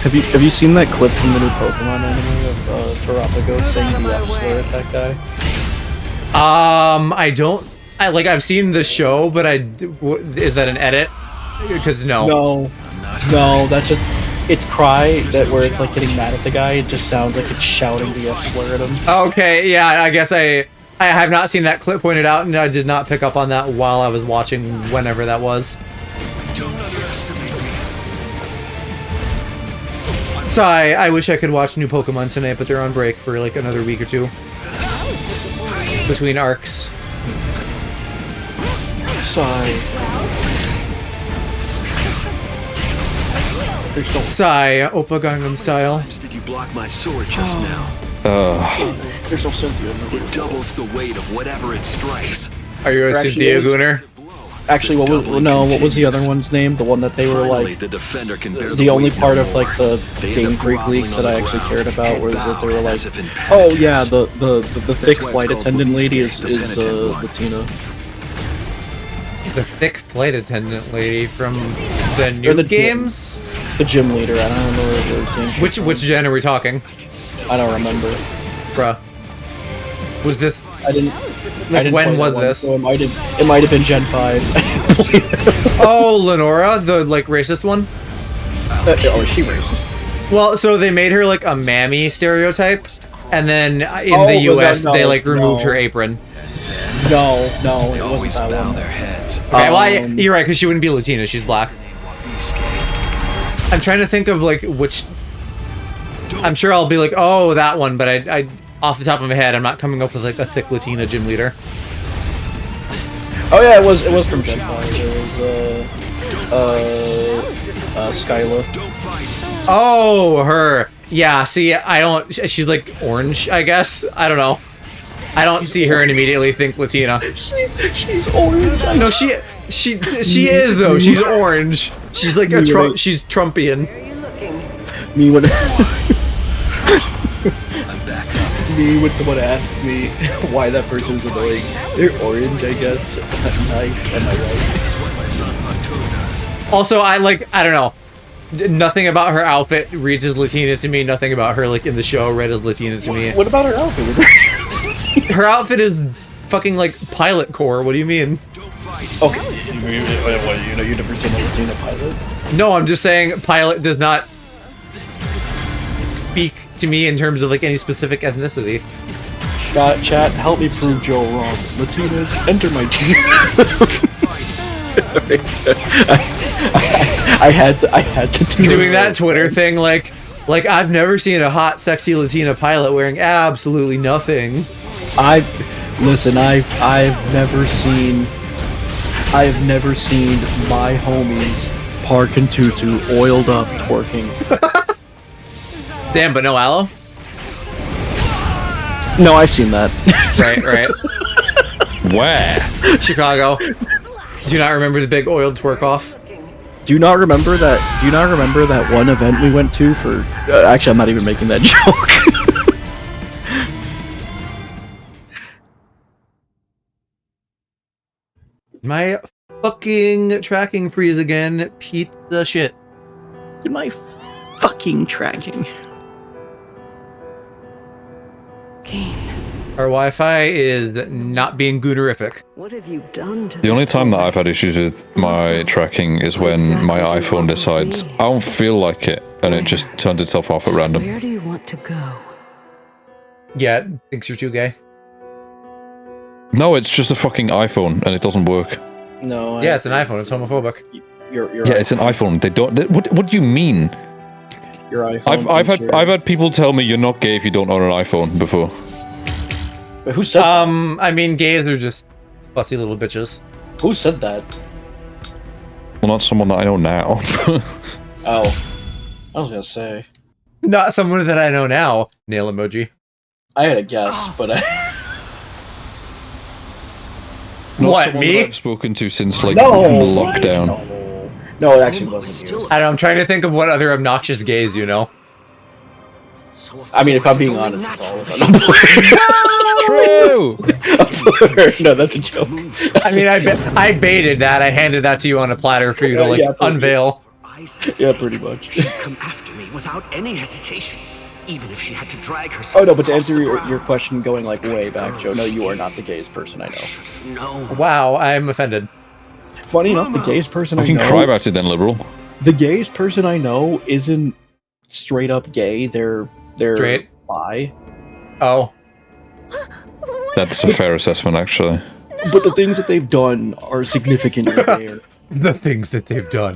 B: have you seen that clip from the new Pokemon anime of Terrapago saying the F slur at that guy?
A: I've seen the show, but is that an edit? Because no.
B: No, that's just, it's Cry, that where it's like getting mad at the guy, it just sounds like it's shouting the F slur at him.
A: Okay, yeah, I guess I have not seen that clip pointed out, and I did not pick up on that while I was watching whenever that was. So I wish I could watch new Pokemon tonight, but they're on break for like another week or two. Between arcs.
B: Sigh.
A: Sigh, Oppa Gangnam Style.
G: Did you block my sword just now?
B: There's no Cynthia in the
G: It doubles the weight of whatever it strikes.
A: Are you a
B: Actually,
A: Cynthia
B: it was-
A: Gooner?
B: Actually, what was the other one's name? The one that they were
G: Finally,
B: like,
G: the defender can bear
B: the only
G: weight
B: part
G: no
B: of like
G: more.
B: the
G: They
B: Game
G: end up
B: Freak
G: groveling
B: leaks
G: on
B: that I
G: the
B: actually
G: ground
B: cared about was that they were
G: and
B: like,
G: as if in
B: oh
G: penitence.
B: yeah, the thick
G: why it's
B: flight
G: called
B: attendant lady is
G: the penitent one.
B: Latina.
A: The thick flight attendant lady from the new
B: the
A: games?
B: The gym leader. I don't remember what the game.
A: Which gen are we talking?
B: I don't remember.
A: Bruh. Was this...
B: I didn't
A: when
B: play
A: was
B: that one,
A: this?
B: so it might have been Gen 5.
A: Oh, Lenora, the like racist one?
B: Oh, is she racist?
A: Well, so they made her like a mammy stereotype, and then in
B: Oh,
A: the
B: but
A: US
B: no,
A: they like removed
B: no.
A: her apron.
B: No, it
G: They
B: wasn't
G: always
B: that
G: bow
B: one.
G: their heads.
A: Okay, well, you're right, because she wouldn't be Latina, she's black. I'm trying to think of like which... I'm sure I'll be like, oh, that one, but I off the top of my head, I'm not coming up with like a thick Latina gym leader.
B: Oh yeah, it was from Gen 5. It was Skyla.
A: Oh, her. Yeah, see, I don't... She's like orange, I guess? I don't know. I don't see her and immediately think Latina.
B: She's orange.
A: No, she is though. She's orange. She's like a she's Trumpian.
H: Where are you looking?
B: Me when me when someone asks me why that person is annoying, they're orange, I guess. Nice, am I right?
A: Also, I don't know. Nothing about her outfit reads as Latina to me. Nothing about her like in the show read as Latina to me.
B: What about her outfit?
A: Her outfit is fucking like pilot core. What do you mean?
B: Okay. You know, you've never seen a Latina pilot?
A: No, I'm just saying pilot does not speak to me in terms of like any specific ethnicity.
B: Chat, help me prove Joe wrong. Latinas, enter my team. I had to do
A: Doing that Twitter thing like I've never seen a hot, sexy Latina pilot wearing absolutely nothing.
B: I've never seen my homies Park and Tutu oiled up twerking.
A: Damn, but no aloe?
B: No, I've seen that.
A: Right.
C: Where?
A: Chicago. Do you not remember the big oiled twerk off?
B: Do you not remember that one event we went to for... actually, I'm not even making that joke.
A: My fucking tracking freeze again. Pizza shit.
B: Dude, my fucking tracking.
A: Our Wi-Fi is not being goonerific.
H: What have you done to
C: The only
H: this
C: time that
H: woman?
C: I've had issues with my tracking is when my iPhone decides I don't feel like it, and it just turns itself off at random.
H: Where do you want to go?
A: Yeah, thinks you're too gay.
C: No, it's just a fucking iPhone and it doesn't work.
B: No.
A: Yeah, it's an iPhone. It's homophobic.
C: Yeah, it's an iPhone. They don't. What do you mean?
B: Your iPhone.
C: I've had people tell me you're not gay if you don't own an iPhone before.
B: But who said?
A: I mean, gays are just fussy little bitches.
B: Who said that?
C: Well, not someone that I know now.
B: Oh, I was gonna say.
A: Not someone that I know now. Nail emoji.
B: I had a guess, but I.
C: Not
A: What,
C: someone
A: me?
C: that I've spoken to since like
B: No.
C: lockdown.
B: No, it actually wasn't you.
A: I don't know, I'm trying to think of what other obnoxious gays you know.
B: I mean, if I'm being honest, it's all of them.
C: True.
B: No, that's a joke.
A: I mean, I baited that. I handed that to you on a platter for you to like
B: Yeah, pretty
A: unveil.
B: Yeah, pretty much.
D: She'd come after me without any hesitation, even if she had to drag herself.
B: Oh no, but to
D: across
B: answer
D: the
B: your
D: ground.
B: question going like way back, Joe, no, you are not the gayest person I know.
D: Should've known.
A: Wow, I'm offended.
B: Funny enough, the gayest person
C: I
B: I
C: can
B: know.
C: cry about it then, liberal.
B: The gayest person I know isn't straight up gay. They're
A: Straight?
B: bi.
A: Oh.
C: That's a fair assessment, actually.
B: But the things that they've done are significantly gayer.
A: The things that they've done.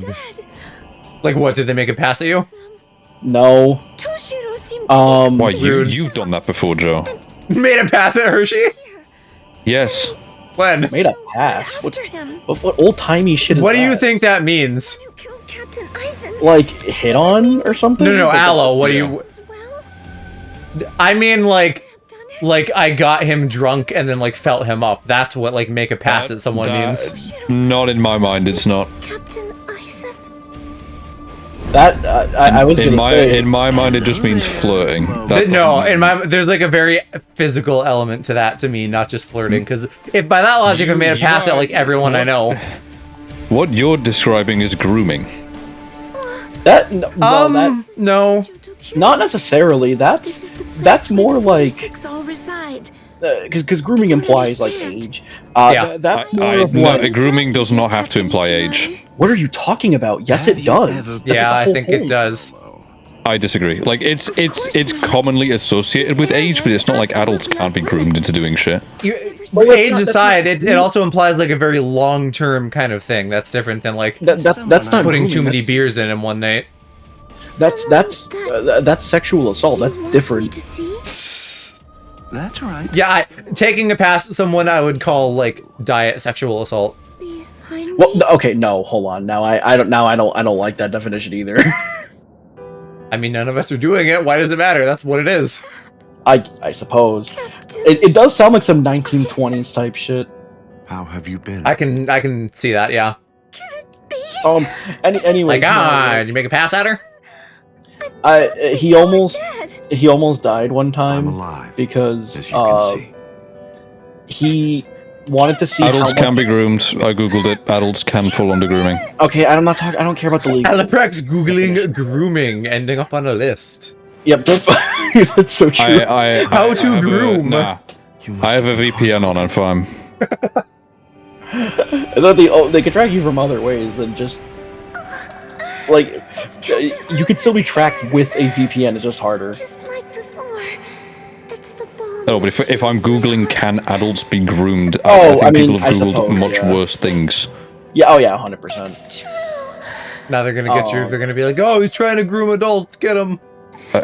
A: Like what, did they make a pass at you?
B: No.
F: Toshiro seemed
C: Why,
A: Rude.
C: you've done that before, Joe.
A: Made a pass at Hershey?
C: Yes.
A: When?
B: Made a pass. What,
F: after him.
B: what old timey shit is
A: What do you
B: that?
A: think that means?
F: You killed Captain Eisen.
B: Like hit on or something?
A: No,
B: Like,
A: Aloe, what do you...
F: As well.
A: I mean, like
F: Done it.
A: I got him drunk and then, like, felt him up. That's what, like, make a pass at someone means.
C: Not in my mind, it's not.
F: Captain Eisen.
B: That I was
C: In
B: gonna say.
C: my mind, it just means flirting. That
A: No,
C: doesn't-
A: in my there's like a very physical element to that to me, not just flirting. Because if by that logic I made a pass at like everyone I know.
C: What you're describing is grooming.
B: That that's
A: No.
B: not necessarily.
F: This is the place
B: That's
F: where
B: more
F: the
B: like
F: 46 all reside.
B: because grooming
F: I don't
B: implies like
F: understand.
B: age.
A: Yeah.
B: That's more of
C: No,
B: what.
C: grooming does not have to imply age.
B: What are you talking about? Yes, it does. That's
A: Yeah,
B: the
A: I
B: whole
A: think it
B: point.
A: does.
C: I disagree. Like it's commonly associated with age, but it's not like adults can't be groomed into doing shit.
B: Well, that's
A: Age
B: not-
A: aside, it also implies like a very long-term kind of thing. That's different than like
B: That's not
A: putting
B: grooming,
A: too many
B: that's-
A: beers in one night.
B: That's sexual assault. That's
F: You want me
B: different.
F: to see?
E: That's right.
A: Yeah, taking a pass at someone I would call like diet sexual assault.
F: Behind
B: Well,
F: me?
B: okay, no, hold on. Now I don't like that definition either.
A: I mean, none of us are doing it. Why does it matter? That's what it is.
B: I suppose
F: Captain.
B: it does sound like some 1920s type shit.
E: How have you been?
A: I can see that. Yeah.
B: Anyway,
A: Like, did you make a pass at her?
B: he almost died one
E: I'm
B: time
E: alive,
B: because
E: as you can see.
B: he wanted to see
C: Adults
B: how
C: can
B: much-
C: be groomed. I googled it. Adults can fall under grooming.
B: Okay, I'm not talking. I don't care about the legal.
A: Alaprex googling grooming, ending up on a list.
B: Yep, that's so true.
A: How to groom.
C: Nah,
E: You must
C: I have a VPN on. I'm fine.
B: They could track you from other ways than just like you could still be tracked with a VPN. It's just harder.
F: Just like before. It's the bomb.
C: No, but if I'm googling can adults be groomed,
B: Oh,
C: I think
B: I mean,
C: people have
B: I
C: googled
B: suppose,
C: much
B: yeah.
C: worse things.
B: Yeah. Oh yeah. 100%.
F: It's true.
A: Now they're gonna get you.
B: Oh.
A: They're gonna be like, "Oh, he's trying to groom adults. Get him."
C: I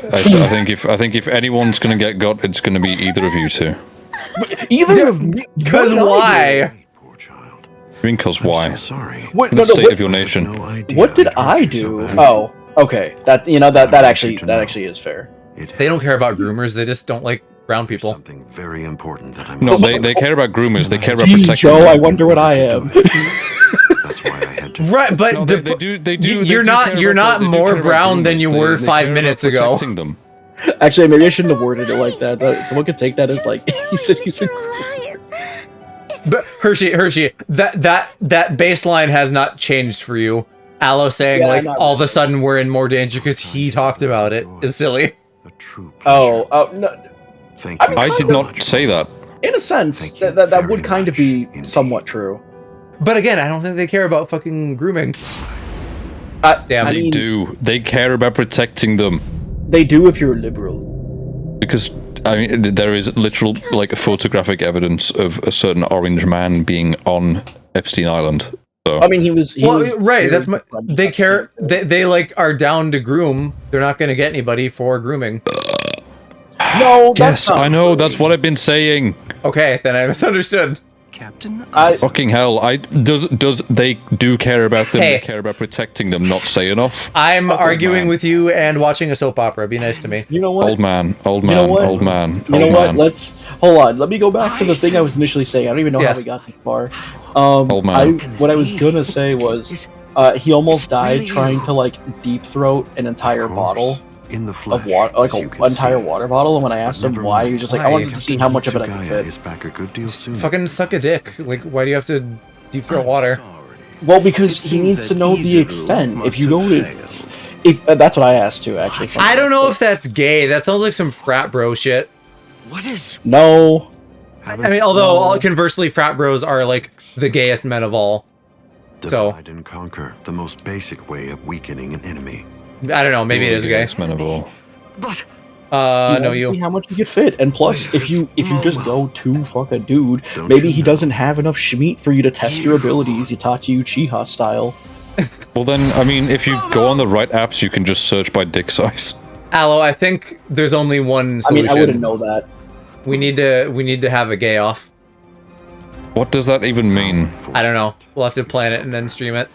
C: think if anyone's gonna get got, it's gonna be either of you two.
B: Either of me.
A: Because why?
E: Poor child.
C: I mean, cause why?
E: I'm so sorry.
B: What?
C: The
B: No, no,
C: state
B: what,
C: of your nation.
E: No idea
B: what did
E: I'd hurt
B: I
E: you
B: do?
E: so badly.
B: Oh, okay. That that
E: I
B: actually
E: want you to know.
B: is fair.
E: It
A: They don't care about groomers. They just don't like brown people.
E: Something very important that I'm
C: No, they care about groomers. They care about protecting.
B: Joe, I
C: them.
B: wonder what I am.
E: That's why I had to.
A: Right, but
C: No,
A: the,
C: they do.
A: you're not more brown than you were 5 minutes ago.
C: Protecting them.
B: Actually, maybe I shouldn't have worded it like that. Someone could take that as like he said he's a.
A: But Hershey, that baseline has not changed for you. Aloe saying
B: Yeah,
A: like
B: not
A: all of a sudden we're in more danger because he talked about it is silly.
E: A true pleasure.
B: Oh, no.
E: Thank you.
C: I
E: so
C: did not
E: much.
C: say that.
B: In a sense,
E: Thank you
B: that
E: very
B: would kind of
E: much
B: be
E: indeed.
B: somewhat true.
A: But again, I don't think they care about fucking grooming. Damn.
B: I
C: They
B: mean,
C: do. They care about protecting them
B: They do if you're liberal.
C: because I mean, there is literal like photographic evidence of a certain orange man being on Epstein Island. So
B: I mean, he was
A: right. That's they care. They like are down to groom. They're not going to get anybody for grooming.
B: No,
C: yes, I know. That's what I've been saying.
A: Okay, then I misunderstood.
G: Captain,
C: fucking hell! Does they do care about them? They care about protecting them, not say enough.
A: I'm arguing with you and watching a soap opera. Be nice to me.
B: You know what?
C: Old man.
B: You know what? Let's hold on. Let me go back to the thing I was initially saying. I don't even know how we got this far.
C: Old man.
B: What I was gonna say was, he almost died trying to like deep throat an entire bottle of water, like an entire water bottle. And when I asked him why, he was just like, "I wanted to see how much of it I could fit."
A: Fucking suck a dick. Like, why do you have to deep throat water?
B: Well, because he needs to know the extent. If you go to, that's what I asked too. Actually,
A: I don't know if that's gay. That sounds like some frat bro shit.
G: What is?
B: No.
A: I mean, although conversely, frat bros are like the gayest men of all. So
E: divide and conquer, the most basic way of weakening an enemy.
A: I don't know. Maybe it is gay.
C: Men of all.
G: But
A: no, you.
B: See how much you could fit, and plus, if you just go to fuck a dude, maybe he doesn't have enough schmeat for you to test your abilities, Itachi Uchiha style.
C: Well, then, I mean, if you go on the right apps, you can just search by dick size.
A: Aloe, I think there's only one solution.
B: I mean, I wouldn't know that.
A: We need to have a gay off.
C: What does that even mean?
A: I don't know. We'll have to plan it and then stream it.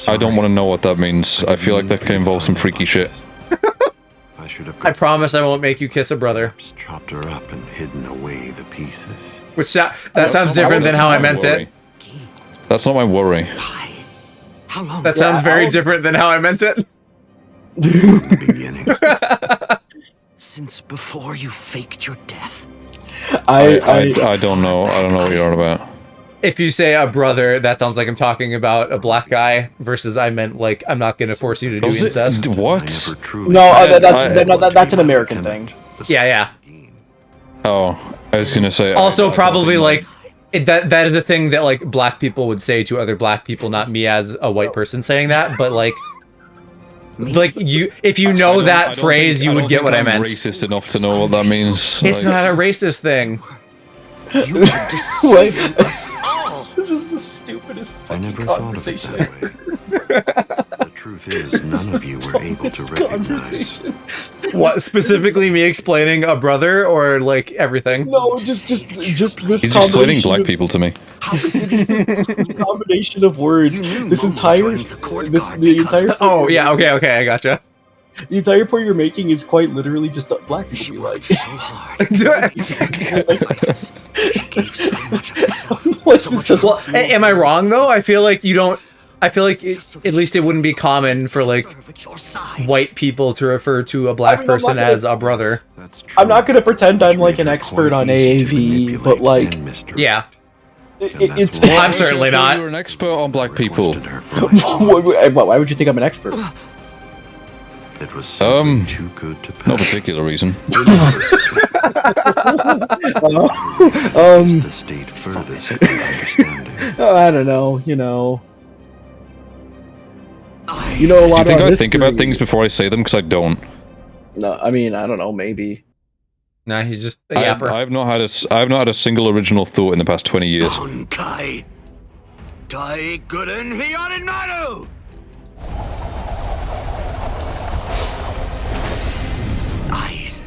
C: I don't want to know what that means. I feel like that could involve some freaky shit.
A: I promise I won't make you kiss a brother.
E: Chopped her up and hidden away the pieces.
A: That sounds different than how I meant it.
C: That's not my worry.
G: how long?
A: That sounds very different than how I meant it.
E: Beginning.
G: Since before you faked your death.
C: I don't know. I don't know what you're on about.
A: If you say a brother, that sounds like I'm talking about a black guy, versus I meant like I'm not gonna force you to do incest.
C: What?
B: No, that's an American thing.
A: Yeah.
C: Oh, I was gonna say.
A: Also, probably like that is a thing that like black people would say to other black people, not me as a white person saying that, but like you, if you know that phrase, you would get what I meant.
C: Racist enough to know what that means.
A: It's not a racist thing.
G: You are deceiving us all.
B: This is the stupidest
E: I never
B: fucking
E: thought of it
B: conversation
E: that way. The truth is, none of you were able to recognize.
A: What, specifically me explaining a brother, or like everything?
B: No, just this.
C: He's explaining black people to me.
B: This combination of words. This entire.
A: Oh yeah, okay, I gotcha.
B: The entire point you're making is quite literally just that black people be like.
G: So hard. She gave so much of herself. So much of
A: Well, am I wrong though? I feel like you don't. I feel like at least it wouldn't be common for like white people to refer to a black person as a brother.
B: I'm not gonna pretend I'm like an expert on AAV, but like,
A: yeah.
B: It's.
A: I'm certainly not.
C: You're an expert on black people.
B: Why would you think I'm an expert?
E: It was too good to pass.
C: No particular reason.
E: The state furthest from understanding.
B: I don't know. You know a lot.
C: Do you think I think about things before I say them? Because I don't.
B: No, I mean I don't know. Maybe.
A: Nah, he's just a yapper.
C: I've not had a single original thought in the past 20 years.
E: Kai, Dai Guden Hyorinmaru!
G: Aizen,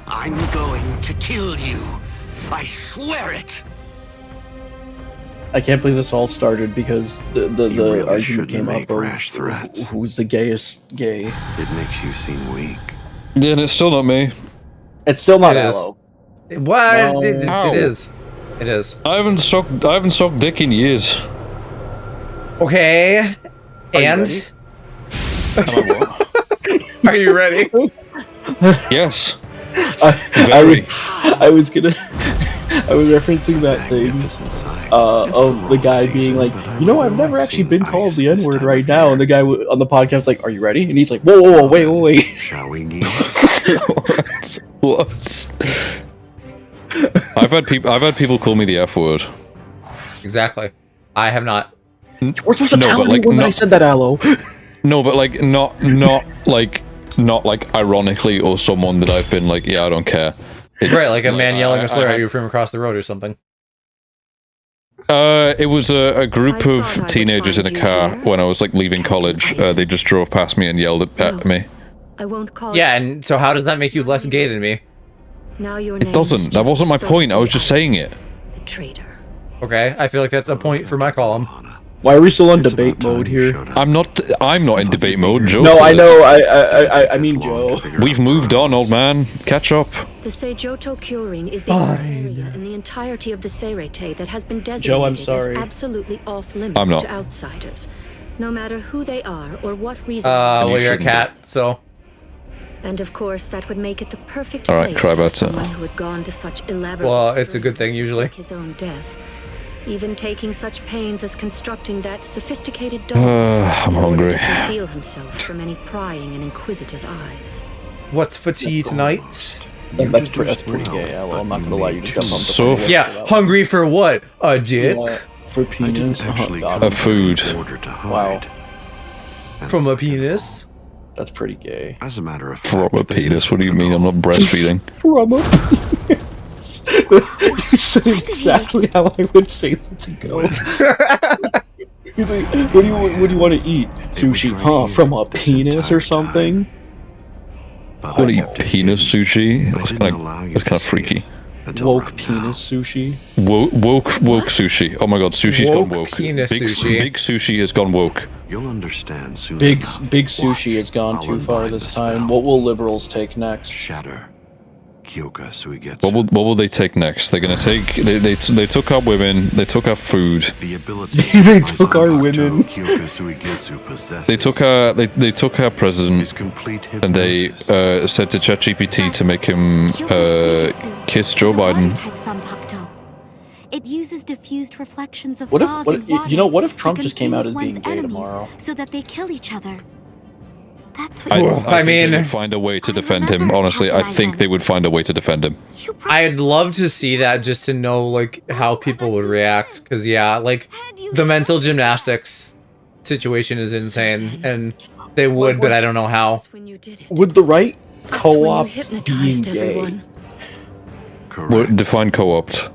G: I'm going to kill you. I swear it.
B: I can't believe this all started because the
E: really
B: argument came
E: make
B: up
E: rash
B: of
E: threats.
B: who's the gayest gay.
E: It makes you seem weak.
C: Yeah, and it's still not me.
B: It's still not
A: It is.
B: Aloe.
A: What?
B: No.
A: It is. It is.
C: I haven't sucked dick in years.
A: Okay. And are you ready?
C: Yes.
B: I was referencing that thing of the guy being like, I've never actually been called the N-word right now, and the guy on the podcast like, are you ready? And he's like, whoa, wait.
E: Shall we give?
C: What? I've had people call me the F word.
A: Exactly. I have not.
B: We're supposed to tell you when I said that, Aloe.
C: No, but like not like ironically or someone that I've been like, yeah, I don't care.
A: Right, like a man yelling a slur
C: I-
A: at you from across the road or something.
C: It was a group
H: I thought I
C: of
H: would
C: teenagers in
H: find
C: a
H: you
C: car
H: here.
C: when I was like leaving college. They just drove past me and yelled at me.
H: I won't call
A: Yeah, and so how does that make you less gay than me?
H: Now your
C: It doesn't. That wasn't my point. I was just saying it.
H: The traitor.
A: Okay, I feel like that's a point for my column.
B: Why are we still on debate mode here?
C: I'm not in debate mode, Joe.
B: No, I know. I mean Joe.
C: We've moved on, old man. Catch up.
H: The Seijoto Kyorin is the only area in the entirety of the Seirete that has been
B: Joe, I'm
H: designated as
B: sorry.
H: absolutely off limits
C: I'm not.
H: to outsiders, no matter who they are or what reason.
A: Well, you're a
C: shouldn't
A: cat, so...
H: And of course, that would make it the perfect
C: All right,
H: place
C: cry
H: for
C: about it.
H: someone who had gone to such elaborate
A: Well, it's a good thing,
H: extremes to
A: usually.
H: fake his own death, even taking such pains as constructing that sophisticated dog
C: I'm
H: in order
C: hungry.
H: to conceal himself from any prying and inquisitive eyes.
A: What's for tea tonight?
B: That's pretty gay, Aloe. I'm not gonna lie, you just jump on the
C: So-
B: plane.
A: Yeah, hungry for what? A dick?
B: For penis? Oh, God.
C: A food.
B: Wow,
A: From a penis?
B: that's pretty gay.
E: As a matter of
C: From
E: fact,
C: a penis. What do you mean? I'm not breastfeeding.
B: From a You said it exactly how I would say that to go. He's like, what do you want to eat? Sushi? Huh? From a penis or something?
C: I want to eat penis sushi. That's kind of freaky.
B: Woke penis sushi?
C: Woke sushi. Oh my god, sushi's gone
A: Woke
C: woke.
A: penis
C: Big
A: sushi.
C: Big sushi has gone woke.
E: You'll understand soon.
B: Big
E: enough.
B: sushi has gone
E: I'll
B: too far
E: unbind
B: this
E: the
B: time.
E: spell.
B: What will liberals take next?
E: Shatter. Kyoka Suigetsu.
C: What will they take next? They're gonna take. They took our women. They took our food.
E: The ability
B: They
E: my
B: took
E: son
B: our
E: Bato,
B: women.
E: Kyoka Suigetsu possesses
C: They took our. They took our
E: is
C: president.
E: complete
C: And they
E: hypnosis.
C: said to ChatGPT to make him kiss Joe Biden.
F: It uses diffused reflections of
B: What if-
F: fog
B: what
F: and
B: if- you
F: water
B: know, what if
F: to
B: Trump just came out as
F: confuse
B: being
F: one's
B: gay
F: enemies
B: tomorrow?
F: so that they kill each other. That's what
C: I
F: you
A: I
C: think they
A: mean-
C: would find a way to
F: I
C: defend him.
F: remember
C: Honestly, I
F: Captain
C: think they would find a way to defend him.
F: You brought
A: I'd love to see that just to know, like, how people would react. Because, yeah, like, the mental gymnastics situation is insane. And they would, but I don't know how.
H: When you did it.
B: Would the right
H: That's when you
B: co-opt being
H: hypnotized
B: gay?
H: everyone.
E: Correct.
C: Define co-opt.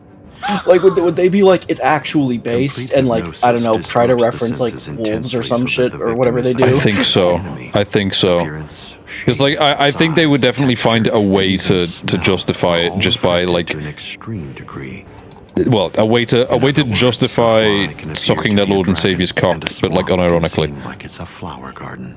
B: Like, would they be like, it's actually based,
E: Complete
B: and like, I don't know,
E: hypnosis
B: try to
E: disrupts the
B: reference like
E: senses
B: wolves or
E: intensely
B: some
E: so
B: shit
E: that the
B: or whatever they
E: victim
B: do?
E: is
C: I think so.
E: enemy.
C: I think so.
E: Appearance,
C: Because like I think they would
E: size,
C: definitely find a
E: texture,
C: way
E: and
C: to
E: even smell
C: justify
E: are
C: it
E: all
C: just by
E: affected
C: like
E: to an extreme degree.
C: well a way to
E: In other
C: justify
E: words, a fly can appear
C: sucking
E: to
C: their
E: be a
C: Lord and
E: dragon,
C: Savior's cock,
E: and a
C: but like
E: swamp can
C: unironically.
E: seem like it's a flower garden.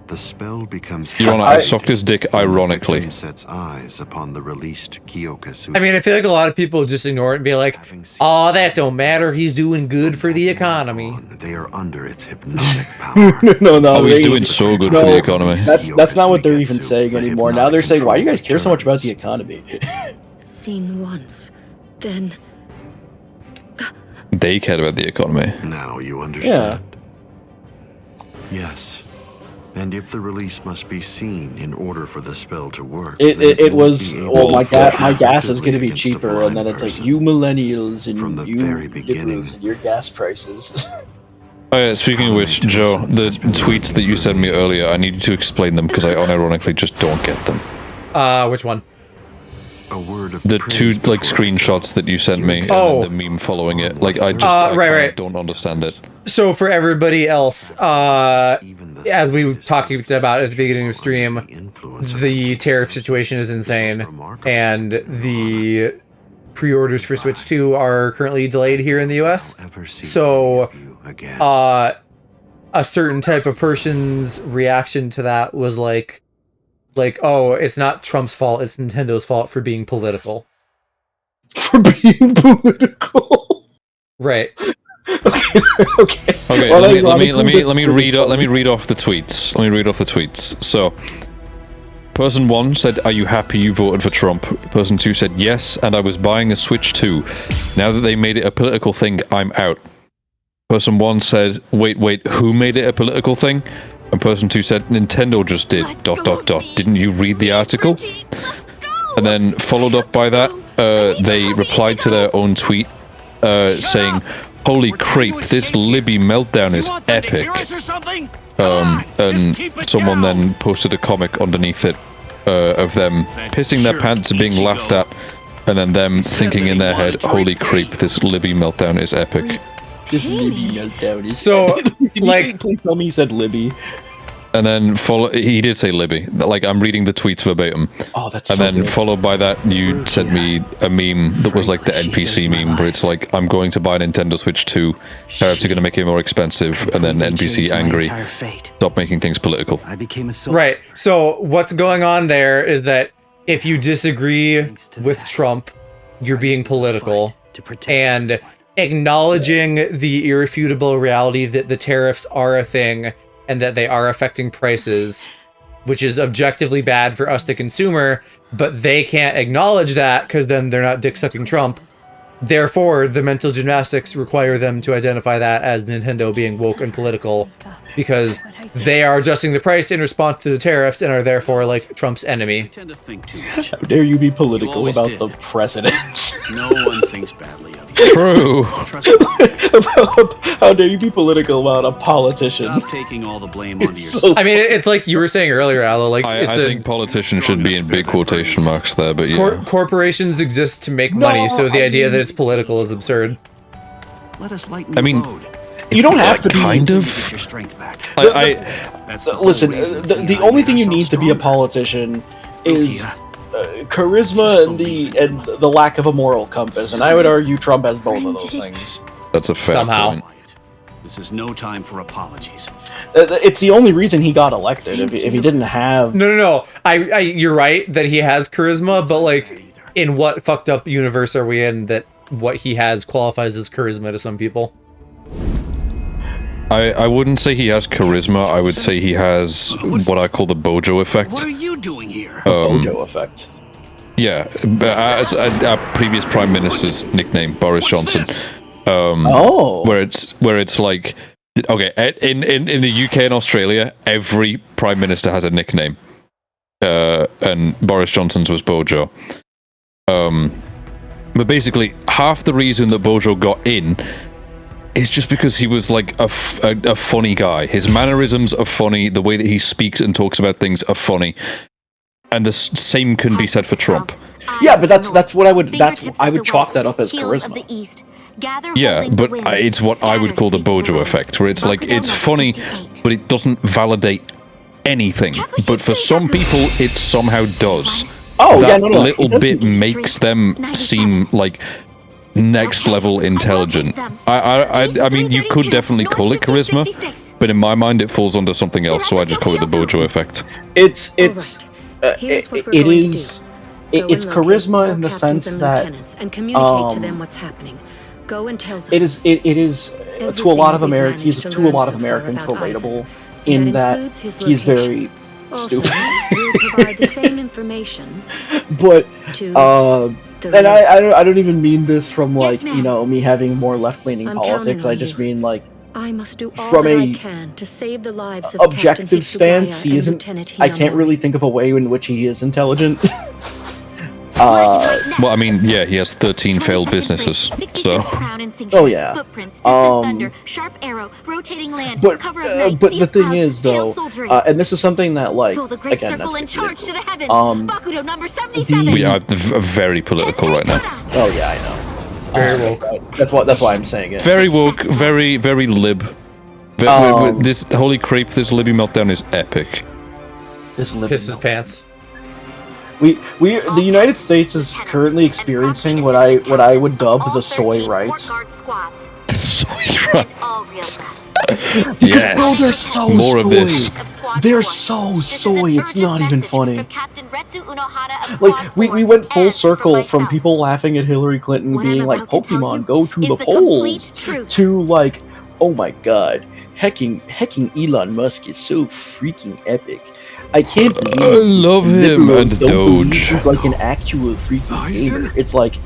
E: The spell becomes
C: Your Honor, I sucked his dick
E: when the
C: ironically.
E: victim sets eyes upon the released Kyoka
A: I mean, I feel like a lot of people just ignore it and be like, "Oh, that don't matter. He's doing good for the economy."
E: They are under its hypnotic power.
B: no,
C: Oh, he's
B: they-
C: doing so good
B: no,
C: for the economy.
B: That's not what they're even saying anymore. Now they're saying, why do you guys care so much about the economy?
H: Seen once, then
C: They cared about the economy.
E: Now you understand. Yes. And if the release must be seen in order for the spell to work, then
B: It
E: won't
B: was,
E: be able
B: well,
E: to
B: my
E: function
B: gas is going to be
E: effectively against a
B: cheaper, and
E: blind
B: then it's like,
E: person.
B: you millennials
E: From
B: and
E: the
B: you
E: very beginning.
B: liberals and your gas prices.
C: Oh, yeah, speaking of which, Joe, the tweets that you sent me earlier, I needed to explain them because I unironically just don't get them.
A: Which one?
E: A word of
C: The
E: praise
C: two like
E: before I go.
C: screenshots that you sent me,
A: Oh.
C: and then the meme following it. Like I just
A: right.
C: don't understand it.
A: So for everybody else,
E: Even the
A: as we were
E: slightest
A: talking
E: traces
A: about at the beginning of stream,
E: the influence of
A: the
E: the
A: tariff situation is insane,
E: remarkable.
A: and the pre-orders for Switch 2 are currently delayed here in the US.
E: I'll ever see
A: So,
E: any of you again.
A: A certain type of person's reaction to that was like, oh, it's not Trump's fault, it's Nintendo's fault for being political.
B: For being political.
A: Right.
B: Okay.
C: Okay,
B: Well,
C: let me read off the tweets. Let me read off the tweets. So, person 1 said, "Are you happy you voted for Trump?" Person 2 said, "Yes, and I was buying a Switch 2. Now that they made it a political thing, I'm out." Person 1 said, "Wait, who made it a political thing?" And person 2 said, "Nintendo just did. ... Didn't you read the article?" And then followed up by that, they replied to their own tweet, saying, "Holy creep, this Libby meltdown is epic." And someone then posted a comic underneath it, of them pissing their pants and being laughed at, and then them thinking in their head, "Holy creep, this Libby meltdown is epic."
B: This Libby meltdown is
A: So, like,
B: please tell me he said Libby.
C: And then he did say Libby. Like, I'm reading the tweets verbatim.
B: Oh, that's
C: and
B: so
C: then
B: good.
C: followed by that, you sent me a meme that was like the NPC meme, where it's like, "I'm going to buy a Nintendo Switch 2. Tariffs are going to make it more expensive." And then NPC angry. Stop making things political.
D: I became a
A: right. So what's going on there is that if you disagree with Trump, you're being political, and acknowledging the irrefutable reality that the tariffs are a thing and that they are affecting prices, which is objectively bad for us, the consumer, but they can't acknowledge that because then they're not dick-sucking Trump. Therefore, the mental gymnastics require them to identify that as Nintendo being woke and political, because they are adjusting the price in response to the tariffs and are therefore like Trump's enemy.
B: How dare you be political about the president?
I: No one thinks badly of you.
C: True.
B: How dare you be political about a politician?
I: Stop taking all the blame onto yourself.
A: I mean, it's like you were saying earlier, Aloe, like
C: I think politicians should be in big quotation marks there, but yeah.
A: Corporations exist to make money, so the idea that it's political is absurd.
I: Let us lighten
C: I mean,
B: you don't have to be
C: kind of.
I: Get your strength back.
B: Listen, the only thing you need to be a politician is charisma and the lack of a moral compass, and I would argue Trump has both of those things.
C: That's a fair point.
I: This is no time for apologies.
B: It's the only reason he got elected. If he didn't have...
A: No. You're right that he has charisma, but like, in what fucked up universe are we in that what he has qualifies as charisma to some people?
C: I wouldn't say he has charisma. I would say he has what I call the Bojo effect.
I: What are you doing here?
B: Bojo effect.
C: Yeah, as our previous prime minister's nickname, Boris Johnson. Where it's like, okay, in the UK and Australia, every prime minister has a nickname, and Boris Johnson's was Bojo. But basically, half the reason that Bojo got in is just because he was like a funny guy. His mannerisms are funny. The way that he speaks and talks about things are funny. And the same can be said for Trump.
B: Yeah, but that's what I would chalk that up as charisma.
C: Yeah, but it's what I would call the Bojo effect, where it's like, it's funny, but it doesn't validate anything. But for some people, it somehow does.
B: Oh,
C: that
B: yeah, no,
C: little bit makes them seem like next level intelligent. I mean, you could definitely call it charisma, but in my mind, it falls under something else, so I just call it the Bojo effect.
B: It's charisma in the sense that
H: and communicate to them what's happening. Go and tell them.
B: it is to a lot of Americans relatable in that he's very stupid.
H: We'll provide the same information.
B: But and I don't even mean this from like, you know, me having more left-leaning politics. I just mean like,
H: I must do all
B: from
H: that
B: a
H: I can to save the lives of
B: objective stance, he
H: and
B: isn't.
H: Lieutenant
B: I can't really think of a way in which he is intelligent.
C: Well, I mean, yeah, he has 13 failed businesses, so.
B: Oh yeah.
F: Sharp arrow, rotating land,
B: but
F: cover of night,
B: but
F: sea
B: the
F: of
B: thing
F: clouds,
B: is though, and this is something that like
F: Pull the great
B: again,
F: circle and charge to the heavens. Bakudo number 77.
C: We are very political right now.
B: Oh yeah, I know. Very woke. That's why I'm saying it.
C: Very woke, very lib. This holy creep, this Libby meltdown is epic.
B: This Libby
A: Piss his pants.
B: The United States is currently experiencing what I would dub the soy rights.
C: The soy rights.
B: Yes.
C: Yes.
B: They're so
C: More
B: soy.
C: of this.
B: They're so soy. It's not even funny. Like we went full circle from people laughing at Hillary Clinton being like, "Pokemon, go to the polls," to like, "Oh my God, hecking Elon Musk is so freaking epic." I can't believe
C: I love him and Doge.
B: He's like an actual freaking hater. It's like,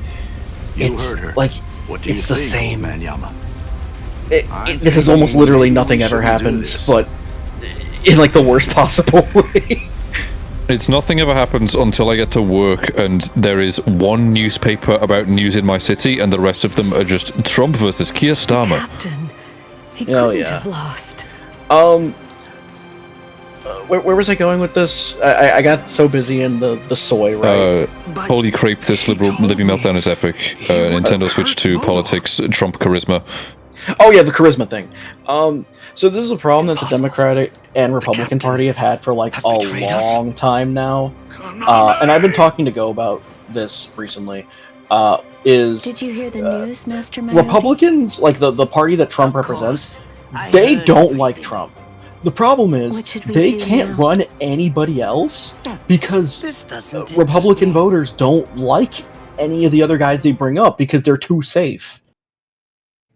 B: it's the same. This is almost literally nothing ever happens, but in like the worst possible way.
C: It's nothing ever happens until I get to work and there is one newspaper about news in my city and the rest of them are just Trump versus Keir Starmer.
H: Captain, he couldn't have lost.
B: where was I going with this? I got so busy in the soy, right?
C: Holy creep, this Libby meltdown is epic. Nintendo Switch 2 politics, Trump charisma.
B: Oh yeah, the charisma thing. So this is a problem that the Democratic and Republican Party have had for like a long time now. And I've been talking to Go about this recently. Did
H: you hear the news, Master Miyagi?
B: Republicans, like the party that Trump represents, they don't like Trump. The problem is they can't run anybody else because Republican voters don't like any of the other guys they bring up because they're too safe.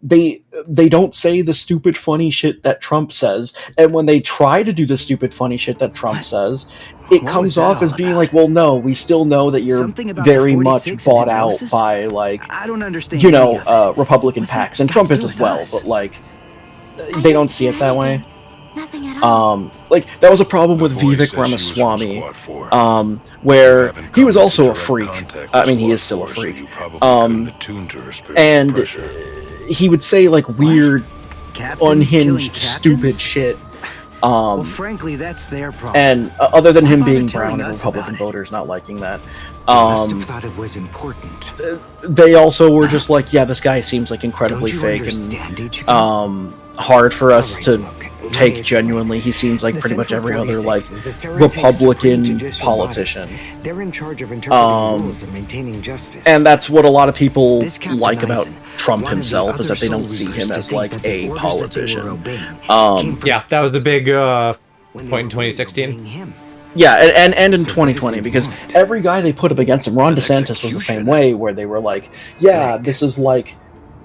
B: They don't say the stupid funny shit that Trump says, and when they try to do the stupid funny shit that Trump says, it comes off as being like, well, no, we still know that you're very much bought out by, like, Republican PACs, and Trump is as well, but like they don't see it that way. Like that was a problem with Vivek Ramaswamy, where he was also a freak. I mean, he is still a freak. And he would say like weird, unhinged, stupid shit.
D: Well, frankly, that's their problem.
B: And other than him being brown and Republican voters not liking that,
D: must have thought it was important.
B: They also were just like, yeah, this guy seems like incredibly fake and hard for us to take genuinely. He seems like pretty much every other like Republican politician.
D: They're in charge of interpreting rules and maintaining justice.
B: And that's what a lot of people like about Trump himself, is that they don't see him as like a politician.
A: Yeah, that was the big point in 2016.
B: Yeah, and in 2020, because every guy they put up against him, Ron DeSantis was the same way, where they were like, yeah, this is like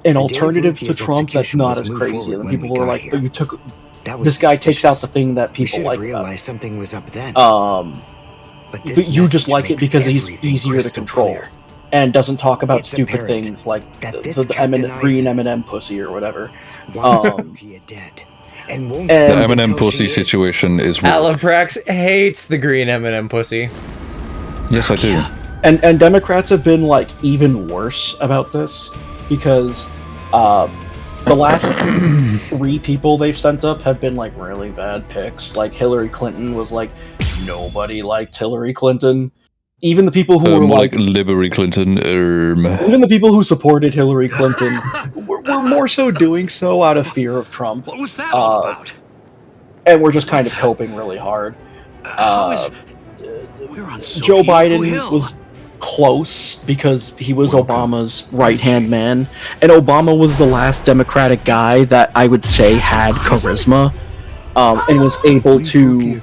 B: an alternative to Trump that's not as crazy. And people were like, you took... This guy takes out the thing that people like about
D: something was up then.
B: But you just like it because he's easier to control and doesn't talk about stupid things like the green M&M pussy or whatever.
D: And
C: the M&M pussy situation is weird.
A: Alaprax hates the green M&M pussy.
C: Yes, I do.
B: And Democrats have been like even worse about this because the last 3 people they've sent up have been like really bad picks. Like Hillary Clinton was like, nobody liked Hillary Clinton. Even the people who were
C: more like Liberty Clinton.
B: Even the people who supported Hillary Clinton were more so doing so out of fear of Trump.
I: What was that all about?
B: And we're just kind of coping really hard.
I: We're on
B: Joe Biden was close because he was Obama's right-hand man, and Obama was the last Democratic guy that I would say had charisma, and was able to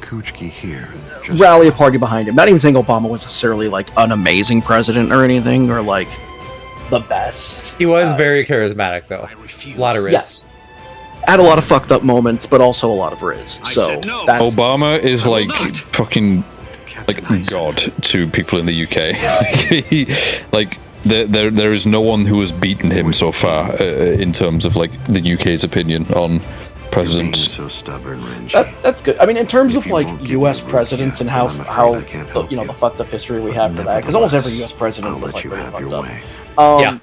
B: rally a party behind him. Not even saying Obama was necessarily like an amazing president or anything, or like the best.
A: He was very charismatic, though. A lot of riz.
B: Yes. Had a lot of fucked up moments, but also a lot of riz. So that's...
C: Obama is like fucking like God to people in the UK. Like there is no one who has beaten him so far in terms of like the UK's opinion on presidents.
G: So stubborn,
B: that's good. I mean, in terms of like U.S. presidents and how the fucked up history we have for that, because almost every U.S. president was like really fucked up.
A: Yeah.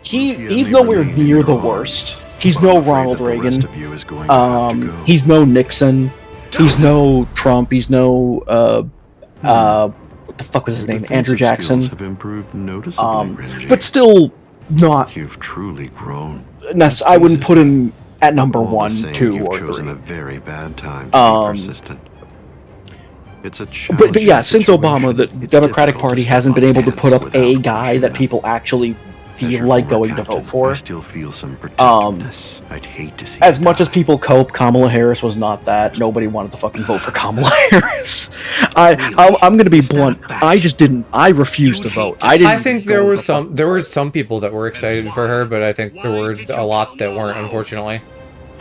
B: He's nowhere near the worst. He's no Ronald Reagan. He's no Nixon. He's no Trump. He's no what the fuck was his name? Andrew Jackson.
G: Have improved noticeably,
B: but still not.
G: You've truly grown.
B: I wouldn't put him at number 1, 2, or 3.
G: Chosen a very bad time to be persistent. It's a challenge.
B: But yeah, since Obama, the Democratic Party hasn't been able to put up a guy that people actually feel like going to vote for.
G: I still feel some protectiveness. I'd hate to see
B: as much as people cope, Kamala Harris was not that. Nobody wanted to fucking vote for Kamala Harris. I'm gonna be blunt. I refused to vote.
A: I think there were some people that were excited for her, but I think there were a lot that weren't, unfortunately.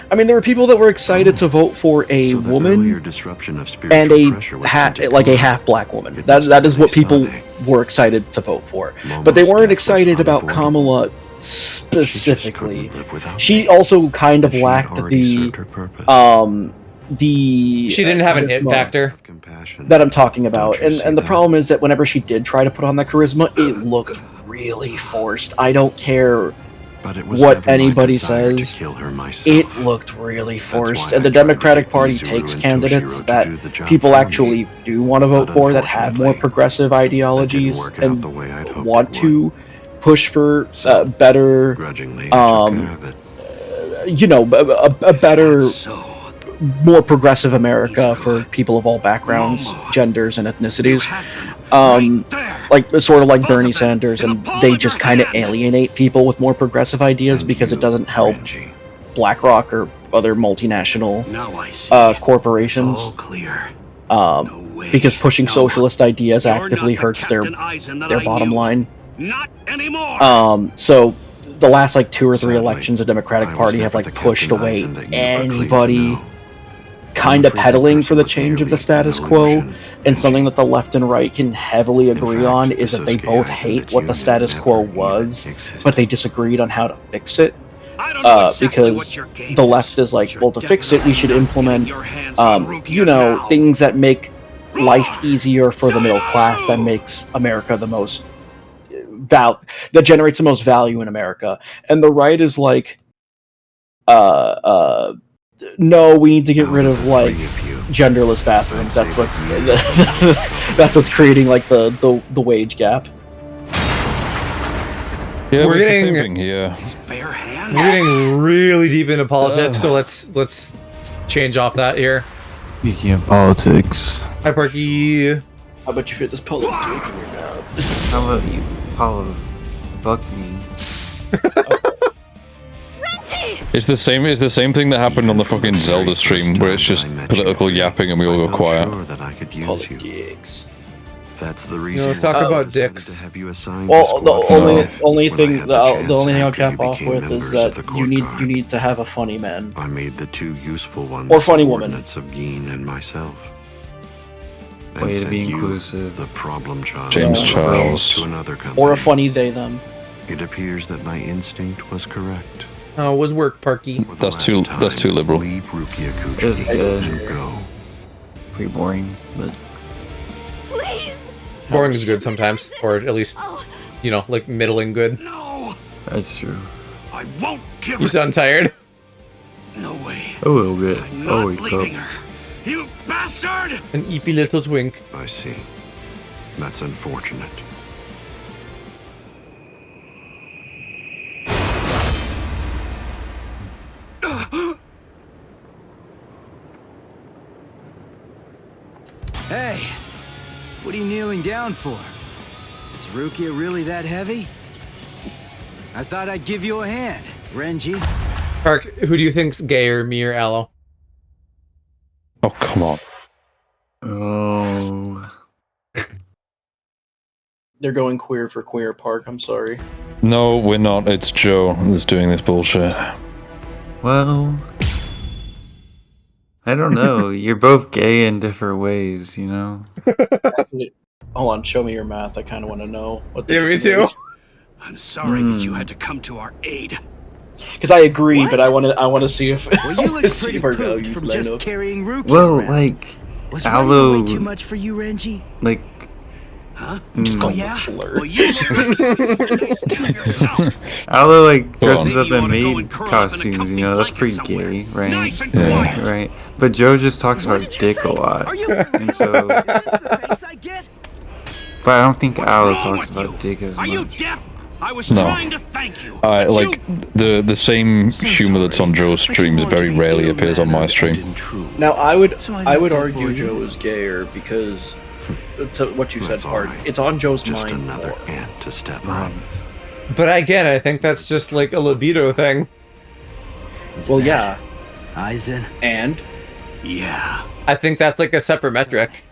B: I mean, there were people that were excited to vote for a woman and a half black woman. That is what people were excited to vote for. But they weren't excited about Kamala specifically. She also kind of lacked the she
A: didn't have an it factor
B: that I'm talking about. And the problem is that whenever she did try to put on that charisma, it looked really forced. I don't care
E: But it was
B: what
E: never my
B: anybody
E: desire to
B: says,
E: kill her myself.
B: it looked really forced.
E: why
B: And the
E: I tried to
B: Democratic
E: get
B: Party
E: Izuru
B: takes
E: and
B: candidates
E: Toshiro to
B: that
E: do the job
B: people
E: for me.
B: actually do want to vote
E: But
B: for, that have more
E: unfortunately,
B: progressive ideologies
E: work out
B: and
E: the way I'd hoped
B: want
E: it
B: to push for
E: So,
B: better,
E: Grudgingly, I took care of it.
B: you know, a better,
I: So,
B: more progressive America for people of all backgrounds, genders, and ethnicities.
I: had them
B: Um,
I: there.
B: like sort of like
I: Both
B: Bernie
I: of them
B: Sanders,
I: in the
B: and
I: palm
B: they
I: of
B: just
I: your
B: kind of
I: hand.
B: alienate people with more progressive ideas
E: And
B: because
E: you,
B: it doesn't help
E: Renji.
B: BlackRock or other multinational
I: Now I see.
B: corporations.
I: It's all clear.
B: Um,
I: No way.
B: because pushing
I: No.
B: socialist ideas
I: You're
B: actively
I: not the
B: hurts their
I: Captain Eisen that I
B: bottom
I: knew.
B: line.
I: Not anymore.
B: So the last like 2 or 3
E: Sadly,
B: elections, the Democratic
E: I was
B: Party have
E: never
B: like
E: the
B: pushed
E: Captain
B: away
E: Eisen that you proclaimed to
B: anybody
E: know.
B: kind of
E: I'm afraid that
B: peddling for
E: person
B: the
E: was
B: change of the
E: merely
B: status
E: an
B: quo,
E: illusion,
B: and
E: Renji.
B: something that the left and right can heavily agree
E: fact,
B: on
E: the
B: is that they
E: Sasuke
B: both
E: Eisen
B: hate
E: that
B: what
E: you
B: the
E: knew
B: status
E: never
B: quo
E: even
B: was,
E: existed.
B: but they disagreed on how to fix it.
I: I don't know exactly
B: Because
I: what your game
B: the
I: is,
B: left is like,
I: but
B: well,
I: you're
B: to fix it, we
I: definitely
B: should
I: not
B: implement,
I: getting your hands on Rukia
B: you know,
I: now.
B: things that make life easier for the middle class, that
I: Sayaru!
B: makes America the most that generates the most value in America. And the right is like, no, we need to get
E: Out
B: rid
E: of
B: of
E: the
B: like
E: three of you,
B: genderless bathrooms.
E: I'd
B: That's
E: say
B: what's
E: that you are
B: that's what's creating like the wage gap.
C: Yeah,
A: We're
C: but it's the same
A: getting-
C: thing here.
I: Bare hands.
A: We're getting really deep into politics, so let's change off that here.
J: Speaking of politics,
A: Hi, Parky.
B: How about you fit this polo dick in your mouth?
J: how about you follow fuck me?
C: It's the same thing that happened on the fucking Zelda stream, where it's just political yapping and we all go quiet.
E: Sure that I could use you.
B: Politics.
E: That's the reason.
A: let's talk
E: I
A: about
E: decided
A: dicks.
E: to have you assigned
B: Well,
E: to
B: the
E: Squad
B: only
E: 5
B: only
E: when I
B: thing
E: had
B: the
E: chance
B: only thing I'll
E: after you
B: cap off
E: became
B: with
E: members
B: is
E: of
B: that
E: the
B: you
E: Court Guard.
B: need to have a funny man.
E: I made the 2 useful ones
B: Or funny woman.
E: subordinates of Geen and myself.
J: Way
E: And
J: to
E: sent
J: be
E: you,
J: inclusive.
E: the problem child,
C: James
E: on a
C: Charles.
E: road to another company.
B: Or a funny they them.
E: It appears that my instinct was correct.
A: Oh, it was work, Parky.
E: For the
C: That's too-
E: last
C: that's too
E: time,
C: liberal.
E: Leave Rukia
J: It's
E: Kuchiki
J: good.
E: and go.
J: Pretty boring, but
F: Please.
A: Boring is good sometimes, or at least, you know, like middling good.
I: No,
J: that's true.
I: I won't give
A: You
I: her.
A: sound tired.
I: No way.
J: A little bit.
I: I'm
J: I'll
I: not
J: wake
I: leaving
J: up.
I: her. You bastard!
A: An eepy little twink.
E: I see. That's unfortunate.
K: Hey, what are you kneeling down for? Is Rukia really that heavy? I thought I'd give you a hand, Renji.
A: Park, who do you think's gayer, me or Aloe?
C: Oh, come on.
J: Oh,
B: They're going queer for queer Park. I'm sorry.
C: No, we're not. It's Joe that's doing this bullshit.
J: well, I don't know. You're both gay in different ways, you know?
B: Hold on, show me your math. I kind of want to know what.
A: Yeah, me too.
I: I'm sorry that you had to come to our aid.
B: Because I agree,
K: What?
B: but I want to see if
K: Well, you look
B: see
K: pretty
B: if our
K: pooped
B: values
K: from
B: line
K: just
B: up.
K: carrying Rukia
J: Well,
K: around.
J: like,
K: Was running away
J: Aloe,
K: too much for you, Renji?
J: like,
I: Huh?
B: Just call
I: Oh,
B: him a
I: yeah?
B: slur.
I: Well, you look like a nice dude yourself.
J: Aloe, like,
C: Go on.
J: dresses up
I: Maybe you
J: in
I: ought to go
J: maid
I: and curl up in a
J: costumes,
I: comfy
J: you know? That's
I: blanket
J: pretty
I: somewhere.
J: gay, right?
I: Nice and
C: Yeah.
I: quiet.
J: Right. But Joe just talks
K: What
J: about
K: did you
J: dick
K: say?
J: a lot.
K: Are you
J: And so,
K: Is this the thanks I get?
J: but I don't think
I: What's
J: Aloe
I: wrong
J: talks
I: with
J: about
I: you?
J: dick as
I: Are you
J: much.
I: deaf? I was
C: No.
I: trying to thank you.
C: I
I: but
C: like the same humor that's on Joe's streams very rarely appears on my stream.
B: Now I would
K: So I
B: I
K: know
B: would
K: that
B: argue
K: boy
B: Joe is gayer because to what you said,
E: That's all
B: Park.
E: right.
B: It's on Joe's
E: Just
B: mind.
E: another
B: more.
E: ant to step on.
A: But again, I think that's just like a libido thing.
B: Well, yeah,
K: Eisen,
B: and
I: Yeah.
A: I think that's like a separate metric.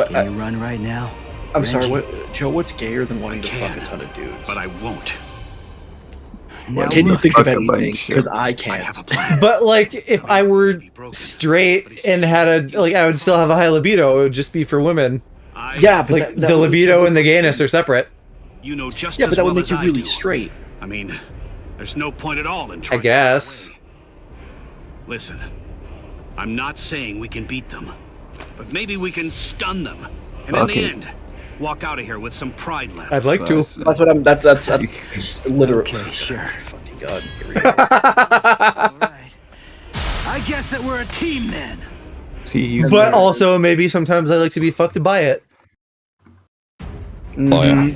K: can you run right now?
B: I'm sorry,
K: Renji?
B: what, Joe? What's gayer than wanting to fuck
I: can,
B: a ton of dudes?
I: But I won't.
K: Now
B: Can you
K: look,
B: think of
J: Fuck a
B: anything?
J: bunch.
B: Because I
I: I
B: can't.
I: have a plan.
A: But like, if I were straight and had a like, I would still have a high libido. It would just be for women.
B: Yeah, but
A: Like the libido and the gayness are separate.
I: You know just
B: Yeah,
I: as
B: but that
I: well
B: would make
I: as
B: you
I: I
B: really
I: do.
B: straight.
I: I mean, there's no point at all in
A: I
I: trying.
A: guess.
I: Listen, I'm not saying we can beat them, but maybe we can stun them, and in the
J: Okay.
I: end, walk out of here with some pride left.
A: I'd like to.
B: That's what I'm. That's literally.
K: Okay, sure.
B: Fucking god. Here we go.
K: Alright. I guess that we're a team then.
J: See, he's
A: But
J: there.
A: also, maybe sometimes I like to be fucked by it.
C: Oh, yeah.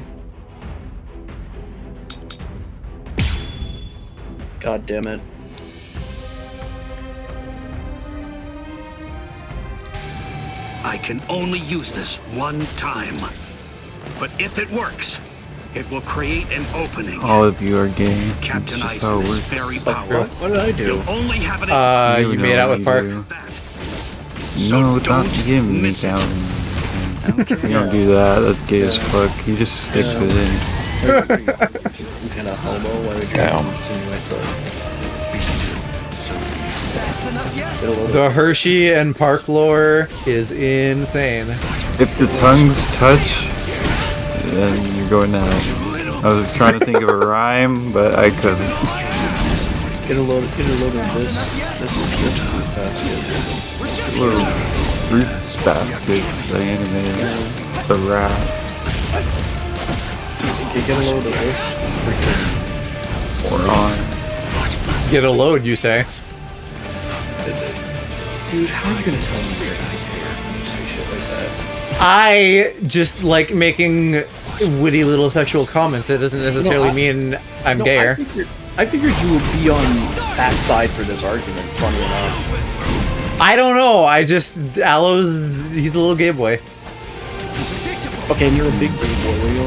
B: God damn it.
I: I can only use this one time. But if it works, it will create an opening.
J: All of you are gay.
I: Captain
J: That's just how
I: Ice
J: it
I: is
J: works.
I: very powerful.
B: What did I do?
I: You'll only have it
A: You made out with Park.
I: So
J: No,
I: don't
J: not give me
I: miss it.
J: down. You don't do that. That's gay as fuck. He just sticks it in.
B: I'm kind of homo. Why would you
C: Damn.
B: insinuate that?
E: Be still. So
K: Fast enough yet?
B: Get a little
A: The Hershey and Park lore is insane.
J: If the tongues touch, then you're going out. I was trying to think of a rhyme, but I couldn't.
B: Get a load of this. This fruit basket.
J: Little fruit baskets, the anime, the rap.
B: Okay, get a load of this.
J: Or on.
A: Get a load, you say?
B: Dude, how are you gonna tell me you're not here when you say shit like that?
A: I just like making witty little sexual comments. It doesn't necessarily mean I'm gayer.
B: I figured you would be on that side for this argument, funny enough.
A: I don't know. I just he's a little gay boy.
B: Okay, and you're a big gay boy, were you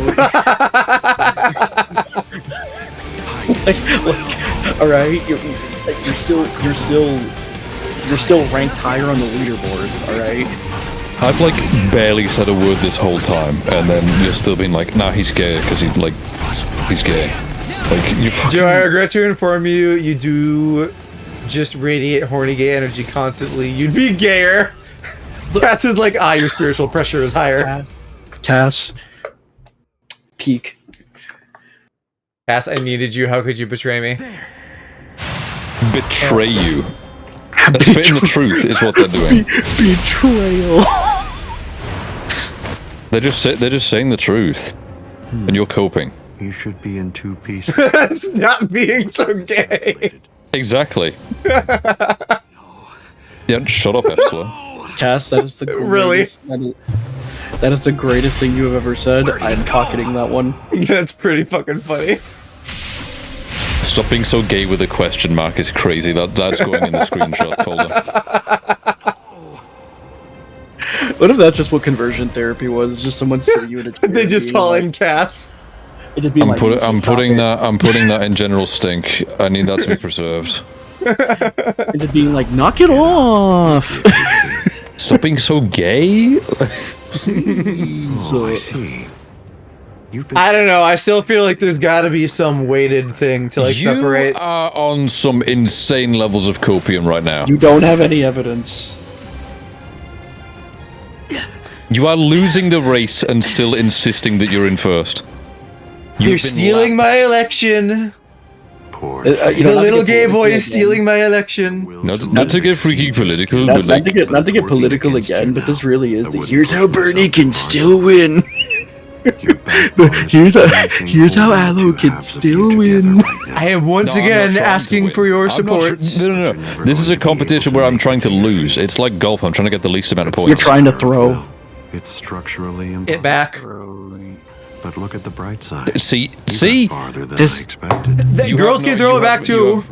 B: alright, you're still ranked higher on the leaderboard, alright?
C: I've like barely said a word this whole time, and then you're still being like, nah, he's gay, because he's gay. Like, you
A: Joe, I regret to inform you, you do just radiate horny gay energy constantly. You'd be gayer. Cass is like, your spiritual pressure is higher.
B: Cass. Peak.
A: Cass, I needed you. How could you betray me?
C: betray you. They're spitting the truth is what they're doing.
B: Betrayal.
C: They're just saying the truth, and you're coping.
E: You should be in two pieces.
A: Stop being so gay.
C: Exactly. Yeah, shut up, Efsler.
B: Cass, that is the greatest, that is the greatest thing you have ever said. I'm pocketing that one.
A: That's pretty fucking funny.
C: Stop being so gay with a question mark is crazy. That's going in the screenshot folder.
B: What if that's just what conversion therapy was? Just someone sitting you in a chair.
A: They just call in Cass.
C: I'm putting that in general stink. I need that to be preserved.
B: And it being like, knock it off.
C: Stop being so gay.
E: Oh, I see.
A: I don't know. I still feel like there's got to be some weighted thing to like separate.
C: You are on some insane levels of copium right now.
B: You don't have any evidence.
C: You are losing the race and still insisting that you're in first.
A: You're stealing my election.
E: Poor
A: the little gay boy is stealing my election.
C: Not to get freaky political,
B: Not
C: but like,
B: to get political again, but this really is the here's how Bernie can still win. here's how Aloe can still win.
A: I am once again asking for your support.
C: No. This is a competition where I'm trying to lose. It's like golf. I'm trying to get the least amount of points.
B: You're trying to throw.
E: It's structurally impossible.
A: It back.
E: But look at the bright side.
C: See.
E: Farther than I expected.
A: Girls can throw it back too.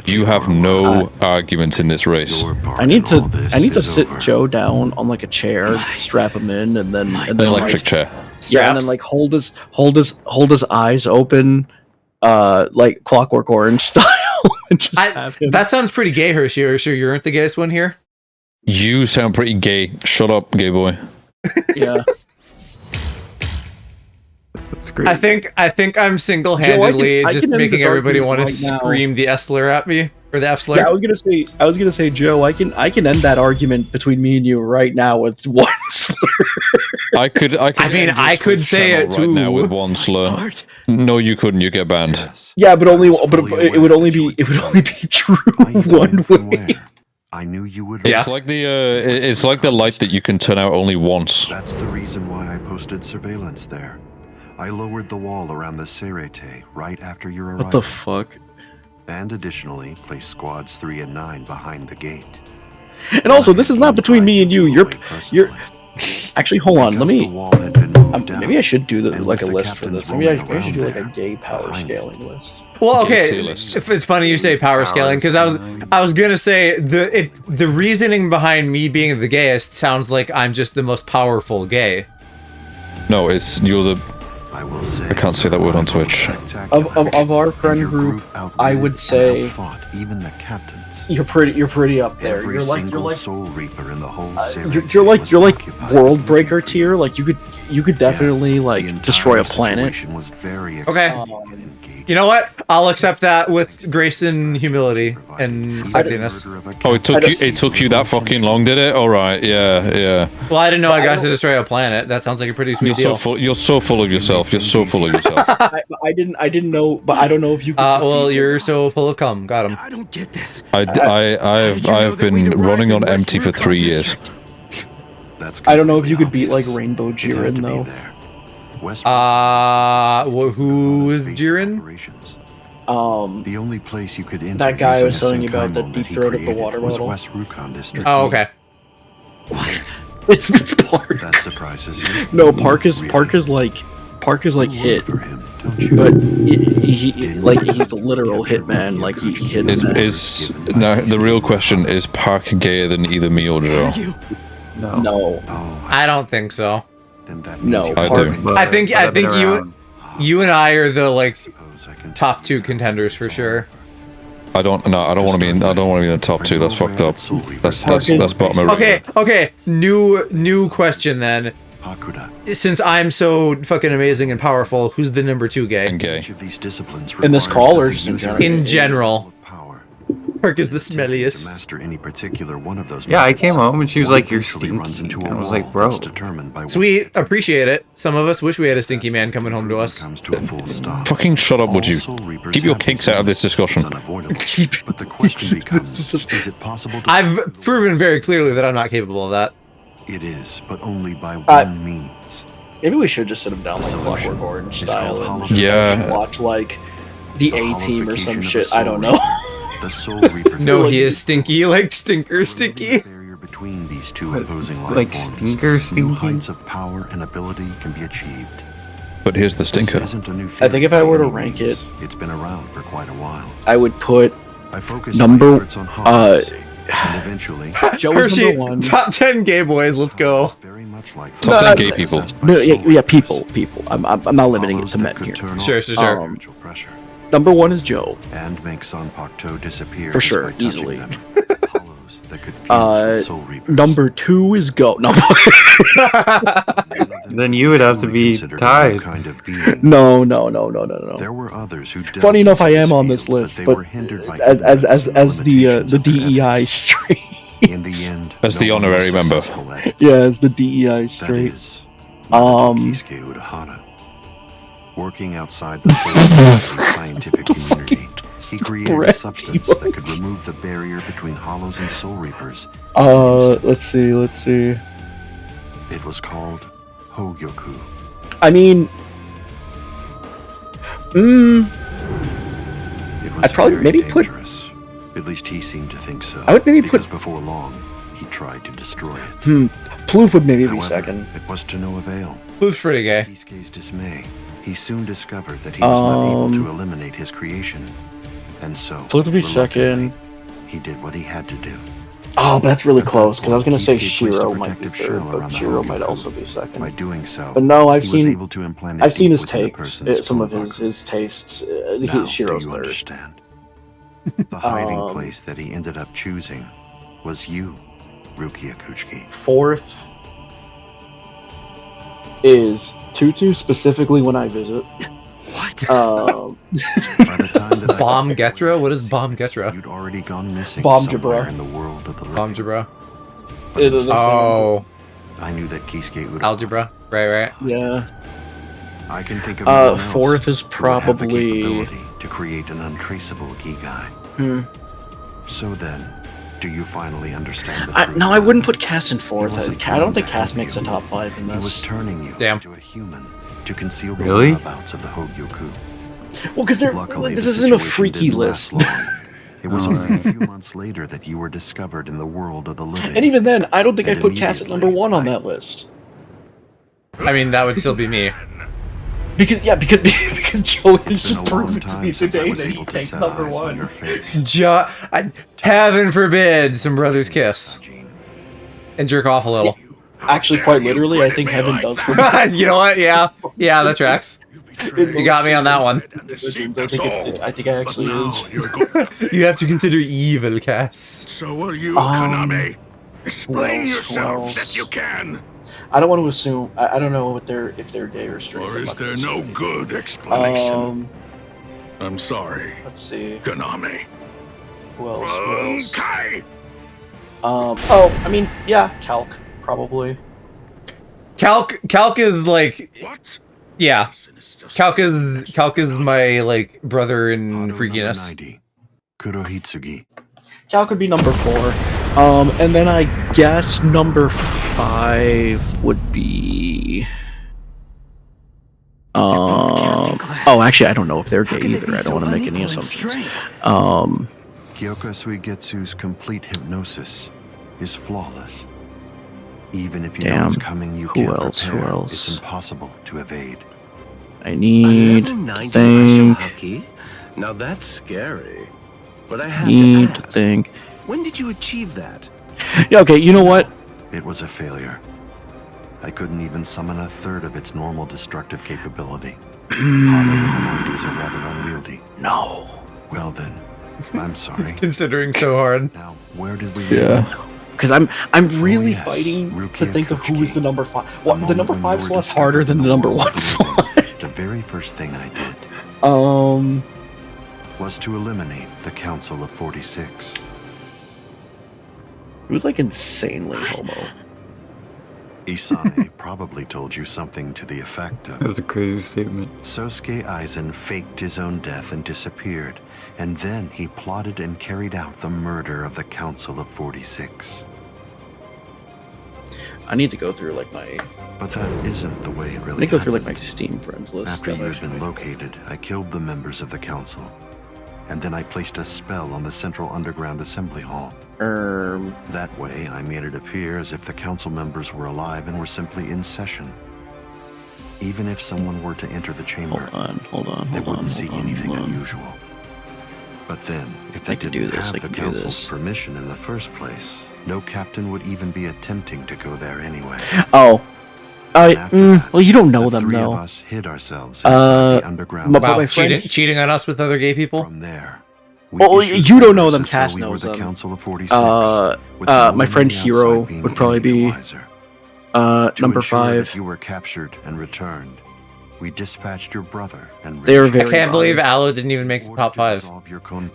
C: You have no arguments in this race.
B: I need to sit Joe down on like a chair, strap him in, and then
C: An electric chair.
B: Yeah, and then like hold his eyes open, like Clockwork Orange style. And just have him.
A: That sounds pretty gay, Hershey. Are you sure you aren't the gayest one here?
C: You sound pretty gay. Shut up, gay boy.
B: Yeah.
J: That's great.
A: I think I'm single-handedly
B: Joe, I
A: just
B: can end
A: making
B: this
A: everybody
B: argument
A: want to
B: right now.
A: scream the S-slur at me or the F-slur.
B: Yeah, I was gonna say, Joe, I can end that argument between me and you right now with one slur.
C: I could
A: say it
C: right
A: too.
C: now with one slur. No, you couldn't. You get banned.
B: Yeah, but it would only be true one way.
E: I knew you would.
C: It's like the light that you can turn out only once.
E: That's the reason why I posted surveillance there. I lowered the wall around the Serete right after your arrival.
B: What the fuck?
L: And additionally, place squads 3 and 9 behind the gate.
B: And also, this is not between me and you. You're. Actually, hold on. Let me. Maybe I should do like a list for this. Maybe I should do like a gay power scaling list.
A: Well, okay. If it's funny you say power scaling, because I was gonna say the reasoning behind me being the gayest sounds like I'm just the most powerful gay.
C: No, you're the. I can't say that word on Twitch.
B: Of our friend group, I would say
L: even the captains.
B: You're pretty up there. You're like
L: Soul Reaper in the whole
B: you're like World Breaker tier. Like you could definitely like destroy a planet.
A: Okay. You know what? I'll accept that with grace and humility and sexiness.
C: Oh, it took you that fucking long, did it? All right, yeah.
A: Well, I didn't know I got to destroy a planet. That sounds like a pretty sweet deal.
C: You're so full of yourself. You're so full of yourself.
B: I didn't know, but I don't know if you.
A: Well, you're so full of cum. Got him.
I: I don't get this.
C: I've been running on empty for 3 years.
B: I don't know if you could beat like Rainbow Jiren though.
A: Who is Jiren?
L: The only place you could
B: that guy I was telling you about that deep throated the water bottle.
L: West Rukon district.
A: Oh, okay.
B: It's Park.
L: That surprises you.
B: No, Park is like hit, but he's a literal hitman. Like he hits.
C: Now the real question is Park gayer than either me or Joe?
B: No.
A: I don't think so.
B: No,
C: I do.
A: I think you and I are the like top 2 contenders for sure.
C: I don't want to be in the top 2. That's fucked up. That's bottom of.
A: Okay. New question then. Since I'm so fucking amazing and powerful, who's the number 2 gay?
C: And gay.
B: In this call or just in general?
A: In general. Park is the smelliest.
L: Master any particular one of those.
J: Yeah, I came home and she was like, "You're stinky." I was like, "Bro."
A: Sweet, appreciate it. Some of us wish we had a stinky man coming home to us.
C: Fucking shut up, would you? Keep your kinks out of this discussion.
L: But the question becomes: is it possible?
A: I've proven very clearly that I'm not capable of that.
L: It is, but only by one means.
B: Maybe we should just sit him down like Clockwork Orange style and watch like the A-Team or some shit. I don't know.
L: The Soul Reaper.
A: No, he is stinky, like Stinker Sticky.
L: Barrier between these two opposing life
J: like
L: forms.
J: Stinker Stinky.
L: New heights of power and ability can be achieved.
C: But here's the stinker.
B: I think if I were to rank it,
L: it's been around for quite a while.
B: I would put
L: number
B: and
L: eventually
B: Joe is
A: Hershey,
B: number 1.
A: Top 10 gay boys. Let's go.
L: Very much like
C: Top 10 gay people.
B: No, yeah, people. I'm not limiting it to men here.
A: Sure.
B: Number 1 is Joe.
L: And make Sanpokto disappear
B: for sure, easily.
L: That
B: number 2 is Go. No.
J: Then you would have to be tied.
B: No.
L: There were others who.
B: Funny enough, I am on this list, but as the DEI straight.
L: In the end,
C: as the honorary member.
B: Yeah, as the DEI straight.
L: Kisuke Urahara. Working outside the scientific community, he created a substance that could remove the barrier between Hollows and Soul Reapers.
B: Let's see.
L: It was called Hogyoku.
B: I mean, I'd probably maybe
L: dangerous. At least he seemed to think so.
B: I would maybe
L: because before long, he tried to destroy it.
B: Plouf would maybe be second.
L: It was to no avail.
A: Plouf's pretty gay.
L: Kisuke's dismay. He soon discovered that he was not able to eliminate his creation, and so
B: Plouf would be second.
L: He did what he had to do.
B: Oh, but that's really close because I was gonna say Shiro might be third, but Shiro might also be second.
L: By doing so,
B: but no, I've seen his
L: takes,
B: some of his tastes. Shiro's third.
L: Understand. The hiding place that he ended up choosing was you, Rukia Kuchiki.
B: 4th is Tutu, specifically when I visit.
A: What?
L: By the time that
A: Bomb Getra? What is Bomb Getra?
L: You'd already gone missing
B: Bomb
L: somewhere
B: Jabra.
L: in the world of the living.
A: Bomb Jabra.
L: Oh. I knew that Kisuke Urahara.
A: Algebra. Right.
B: Yeah.
L: I can think of no one else
B: 4th is
L: who would have the
B: probably
L: capability to create an untraceable Gigai. So then, do you finally understand the truth?
B: No, I wouldn't put Cass in 4th. I don't think Cass makes a top 5 in this.
L: He was turning you into a human to conceal the
J: Really?
L: whereabouts of the Hogyoku.
B: Well, because
L: Luckily,
B: this
L: the
B: isn't a
L: situation
B: freaky
L: didn't last
B: list.
L: long. It was only a few months later that you were discovered in the world of the living.
B: And even then, I don't think
L: And
B: I'd put Cass at number
L: immediately,
B: 1 on that list.
A: I mean, that would still be me.
B: Because Joey has
L: It's been
B: just
L: a long
B: proven to
L: time
B: me
L: since I
B: today
L: was
B: that he
L: able to
B: takes
L: set
B: number
L: eyes on
B: 1.
L: your face.
A: Heaven forbid some brothers kiss and jerk off a little.
B: Actually, quite literally, I think Heaven does for me.
A: You know what? Yeah, that tracks. You got me on that one.
B: I think it actually is.
A: You have to consider evil, Cass.
E: So are you, Konami. Explain yourselves
B: else?
E: if you can.
B: I don't want to assume. I don't know if they're gay or straight.
E: Or is there no good explanation? I'm sorry.
B: Let's see.
E: Konami.
B: Who else? Who else?
E: Kai.
B: Oh, I mean, yeah, Calc, probably.
A: Calc is like.
E: What?
A: Yeah. Calc is my like brother in freakiness.
L: Kurohitsugi.
B: Cal could be number 4. And then I guess number 5 would be. Oh, actually, I don't know if they're gay either. I don't want to make any assumptions.
L: Kyoka Suigetsu's complete hypnosis is flawless. Even if you know it's coming, you can't prepare.
B: Who else?
L: It's impossible to evade.
B: I need to think.
G: Now that's scary. But I have
B: Need
G: to
B: to
G: ask.
B: think.
G: When did you achieve that?
B: Yeah, okay, you know what?
L: It was a failure. I couldn't even summon a third of its normal destructive capability. Hana in the 90s are rather unwieldy.
B: No.
L: Well then, I'm sorry.
A: Considering so hard.
L: Now, where did we
B: Because I'm really
L: yes,
B: fighting to
L: Rukia
B: think of who is the number 5.
L: The
B: What the
L: moment
B: number
L: when
B: 5
L: you were
B: slot's
L: discovered
B: harder
L: in
B: than the number 1 slot.
L: The very first thing I did was to eliminate the Council of 46.
B: It was like insanely homo.
L: Isane probably told you something to the effect of...
J: That's a crazy statement.
L: Sosuke Aizen faked his own death and disappeared, and then he plotted and carried out the murder of the Council of 46.
B: I need to go through like my.
L: But that isn't the way it
B: I
L: really
B: need to go through like
L: happened.
B: my Steam friends list.
L: After you had been located, I killed the members of the council. And then I placed a spell on the central underground assembly hall. That way, I made it appear as if the council members were alive and were simply in session. Even if someone were to enter the chamber, they wouldn't see anything unusual. But then, if they didn't have the council's permission in the first place, no captain would even be attempting to go there anyway.
B: Oh. Well, you don't know them,
L: Three
B: though.
L: of us hid ourselves inside the underground.
B: But my friend,
A: cheating on us with other gay people?
L: From there,
B: well, you don't know them.
L: as
B: Cass
L: though we were
B: knows
L: the
B: them.
L: Council of 46, with no one
B: my
L: on
B: friend
L: the
B: Hero
L: outside being
B: would probably
L: any the
B: be
L: wiser. To
B: number
L: ensure
B: 5.
L: that you were captured and returned, we dispatched your brother and
B: They were
A: I can't believe Aloe didn't even make the top 5.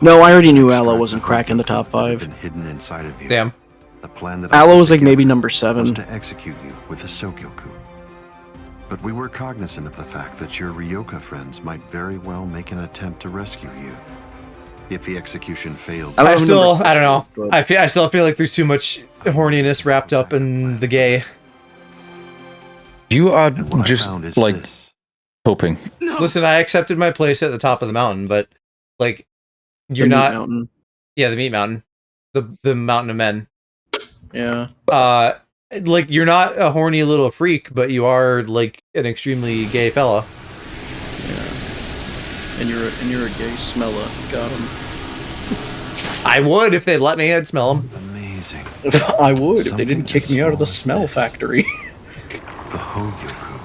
B: No, I already knew Aloe wasn't cracking the top 5.
L: hidden inside of you.
A: Damn.
L: The plan that
B: Aloe
L: I
B: was
L: put
B: like maybe
L: together
B: number
L: was
B: 7.
L: to execute you with the Sokyoku. But we were cognizant of the fact that your Ryoka friends might very well make an attempt to rescue you. If the execution failed,
A: I don't know. I still feel like there's too much horniness wrapped up in the gay.
C: You are just like hoping.
A: Listen, I accepted my place at the top of the mountain, but like you're
B: The meat
A: not.
B: mountain.
A: Yeah, the meat mountain, the mountain of men.
B: Yeah.
A: Like you're not a horny little freak, but you are like an extremely gay fella.
B: Yeah. And you're a gay smeller. Got him.
A: I would if they'd let me. I'd smell them.
L: Amazing.
B: I would if they didn't kick me out of the smell factory.
L: The Hogyoku.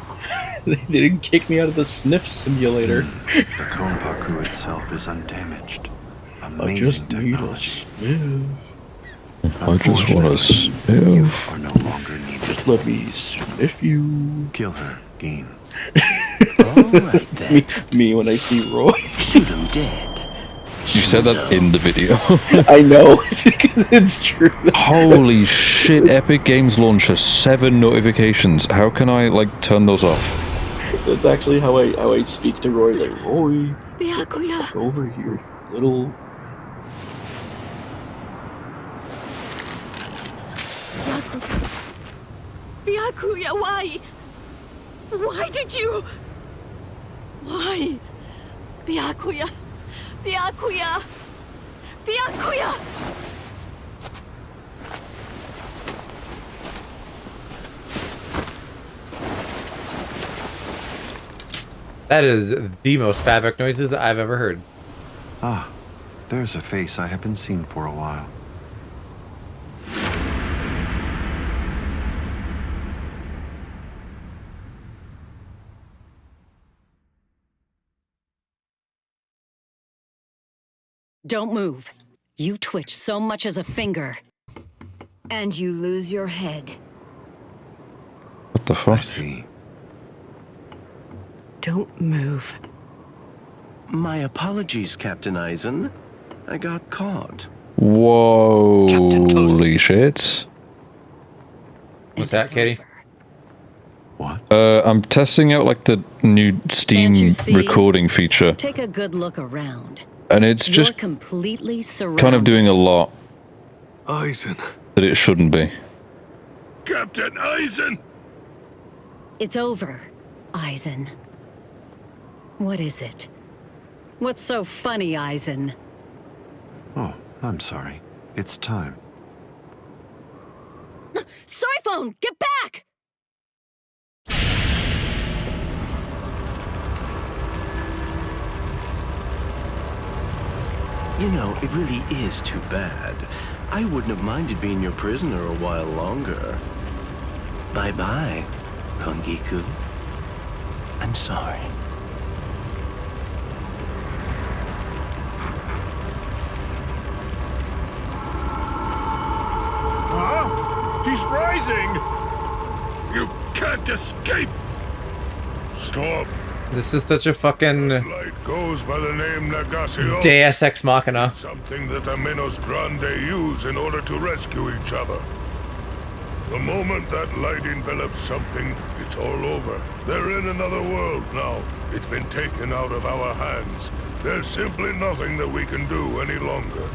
B: They didn't kick me out of the sniff simulator.
L: The Konpaku itself is undamaged.
B: I just need a sniff.
C: I just want to sniff.
L: Are no longer needed.
B: Just let me sniff you.
L: Kill her, Gain.
B: Alright then. me when I see Roy.
D: Shoot him dead.
C: You said that in the video.
B: I know. It's true.
C: Holy shit, Epic Games launcher, 7 notifications. How can I, like, turn those off?
B: That's actually how I speak to Roy. Like, Roy,
H: Byakuya.
B: get over here, little.
H: Byakuya, why? Why did you? Why? Byakuya! Byakuya! Byakuya!
A: That is the most fabric noises that I've ever heard.
L: Ah, there's a face I haven't seen for a while.
H: Don't move. You twitch so much as a finger. And you lose your head.
C: What the fuck?
L: I see.
H: Don't move.
M: My apologies, Captain Eisen. I got caught.
C: Whoa, holy shit.
A: What's that, Katie?
L: What?
C: I'm testing out like the new Steam recording feature.
H: Take a good look around.
C: And it's
H: You're
C: just
H: completely surrounded.
C: kind of doing a lot
G: Eisen.
C: that it shouldn't be.
G: Captain Eisen!
H: It's over, Eisen. What is it? What's so funny, Eisen?
L: Oh, I'm sorry. It's time.
H: Sorry phone, get back!
M: You know, it really is too bad. I wouldn't have minded being your prisoner a while longer. Bye-bye, Kongiku. I'm sorry.
G: Huh? He's rising! You can't escape! Stop!
A: This is such a fucking
G: Light goes by the name Nagasio.
A: Deus Ex Machina.
G: Something that the Menos Grande use in order to rescue each other. The moment that light envelops something, it's all over. They're in another world now. It's been taken out of our hands. There's simply nothing that we can do any longer.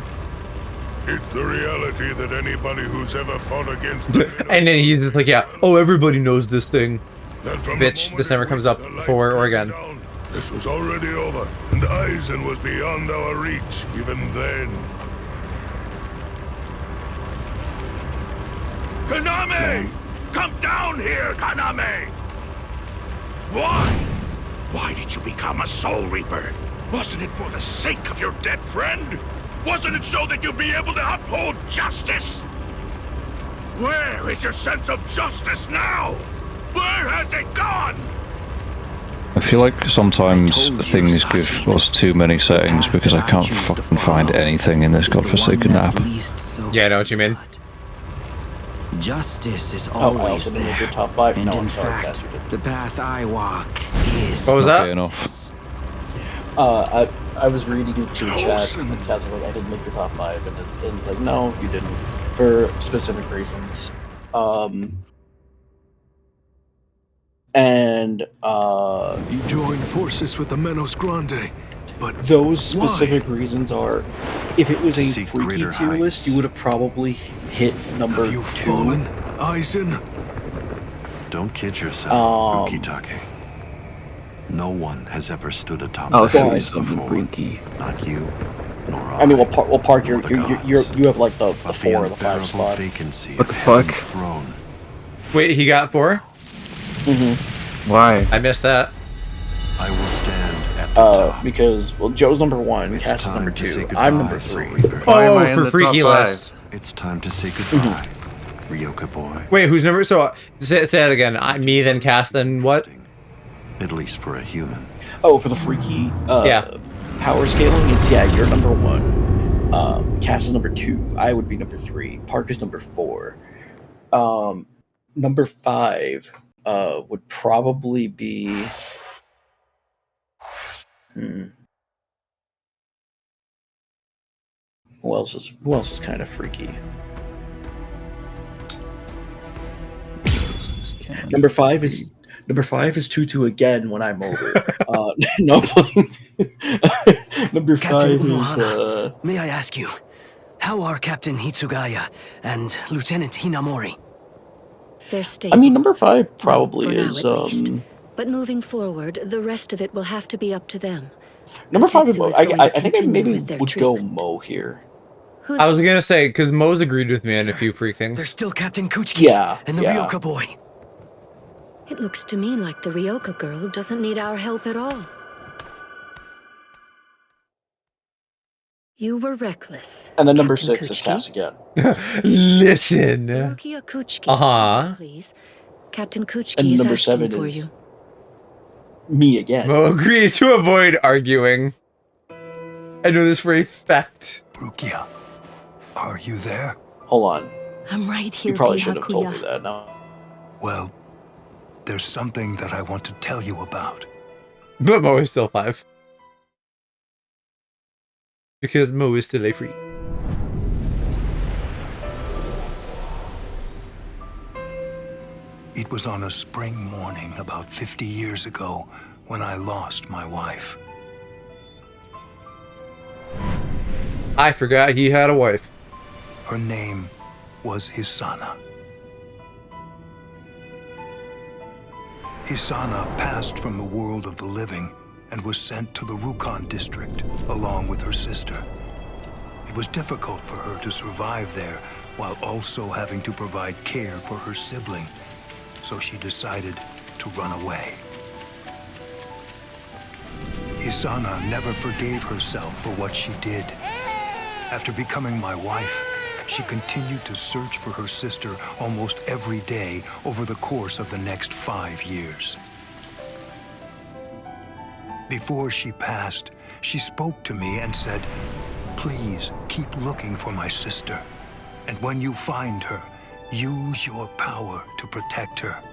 G: It's the reality that anybody who's ever fought against the
A: And then he's just like, yeah, oh, everybody knows this thing.
G: from
A: Bitch, this never comes up before or again.
G: This was already over, and Eisen was beyond our reach even then. Kaname! Come down here, Kaname! Why? Why did you become a Soul Reaper? Wasn't it for the sake of your dead friend? Wasn't it so that you'd be able to uphold justice? Where is your sense of justice now? Where has it gone?
C: I feel like sometimes things give us too many settings because I can't fucking find anything in this godforsaken app.
A: Yeah, I know what you mean.
K: Justice is
B: I
K: always
B: also didn't make your
K: there.
B: top 5.
K: And
B: No,
K: in
B: I'm sorry,
K: fact,
B: Cass, you did.
K: the path I walk is
A: What was that?
C: Enough.
B: I was reading the chat, and Cass was like, I didn't make your top 5, and it's like, no, you didn't, for specific reasons.
G: You joined forces with the Menos Grande, but
B: those specific reasons are, if it was a
L: seek
B: freaky
L: greater
B: tier list,
L: heights.
B: you would have probably hit number
G: have you
B: 2.
G: fallen, Eisen?
L: Don't kid yourself, Ukitake. No one has ever stood atop the heavens before. Not you, nor I.
B: I mean, well, Park, you
L: nor the gods.
B: have like the
L: But
B: 4 or the 5
L: unbearable
B: spot.
L: vacancy
J: What
L: of
J: the fuck?
L: heaven's throne.
A: Wait, he got 4?
J: Why?
A: I missed that.
L: I will stand at the top.
B: Because, well, Joe's number 1,
L: It's
B: Cass is
L: time
B: number
L: to
B: 2,
L: say
B: I'm
L: goodbye,
B: number
L: Soul
B: 3.
L: Reaper.
J: Why am I
A: Oh,
J: in
A: for
J: the
A: freaky
J: top 5?
A: list.
L: It's time to say goodbye, Ryoka boy.
A: Wait, who's number? So say that again. Me, then Cass, then what?
L: At least for a human.
B: Oh, for the freaky power scaling, it's, you're number 1. Cass is number 2. I would be number 3. Park is number 4. Number 5 would probably be... Who else is kind of freaky? Number 5 is Tutu again when I'm over. No, number 5
D: Captain
B: is
D: Unohana, may I ask you, how are Captain Hitsugaya and Lieutenant Hinamori?
H: They're stable.
B: I mean, number 5 probably
H: For now,
B: is
H: at least. But moving forward, the rest of it will have to be up to them.
B: Number 5 is
H: Tetsu
B: Mo.
H: is going
B: I
H: to
B: think I
H: continue
B: maybe
H: with their
B: would go
H: treatment.
B: Mo here.
H: Who's...
A: I was gonna say, because Mo's agreed with me on a few pre-things.
D: There's still Captain Kuchiki
B: Yeah,
D: and the
B: yeah.
D: Ryoka boy.
H: It looks to me like the Ryoka girl doesn't need our help at all. You were reckless.
B: And then number
H: Captain
B: 6 is
H: Kuchiki.
B: Cass again.
A: Listen.
H: Rukia Kuchiki.
A: Uh-huh.
H: Please. Captain Kuchiki
B: And
H: is
B: number
H: asking
B: 7
H: for
B: is
H: you.
B: me again.
A: Mo agrees to avoid arguing. I know this for a fact.
E: Rukia, are you there?
B: Hold on.
H: I'm right here,
B: You probably should have told
H: Byakuya.
B: me that. No.
E: Well, there's something that I want to tell you about.
A: But Mo is still 5. Because Mo is still a freak.
E: It was on a spring morning about 50 years ago when I lost my wife.
A: I forgot he had a wife.
E: Her name was Hisana. Hisana passed from the world of the living and was sent to the Rukon district along with her sister. It was difficult for her to survive there while also having to provide care for her sibling, so she decided to run away. Hisana never forgave herself for what she did. After becoming my wife, she continued to search for her sister almost every day over the course of the next 5 years. Before she passed, she spoke to me and said, "Please keep looking for my sister, and when you find her, use your power to protect her."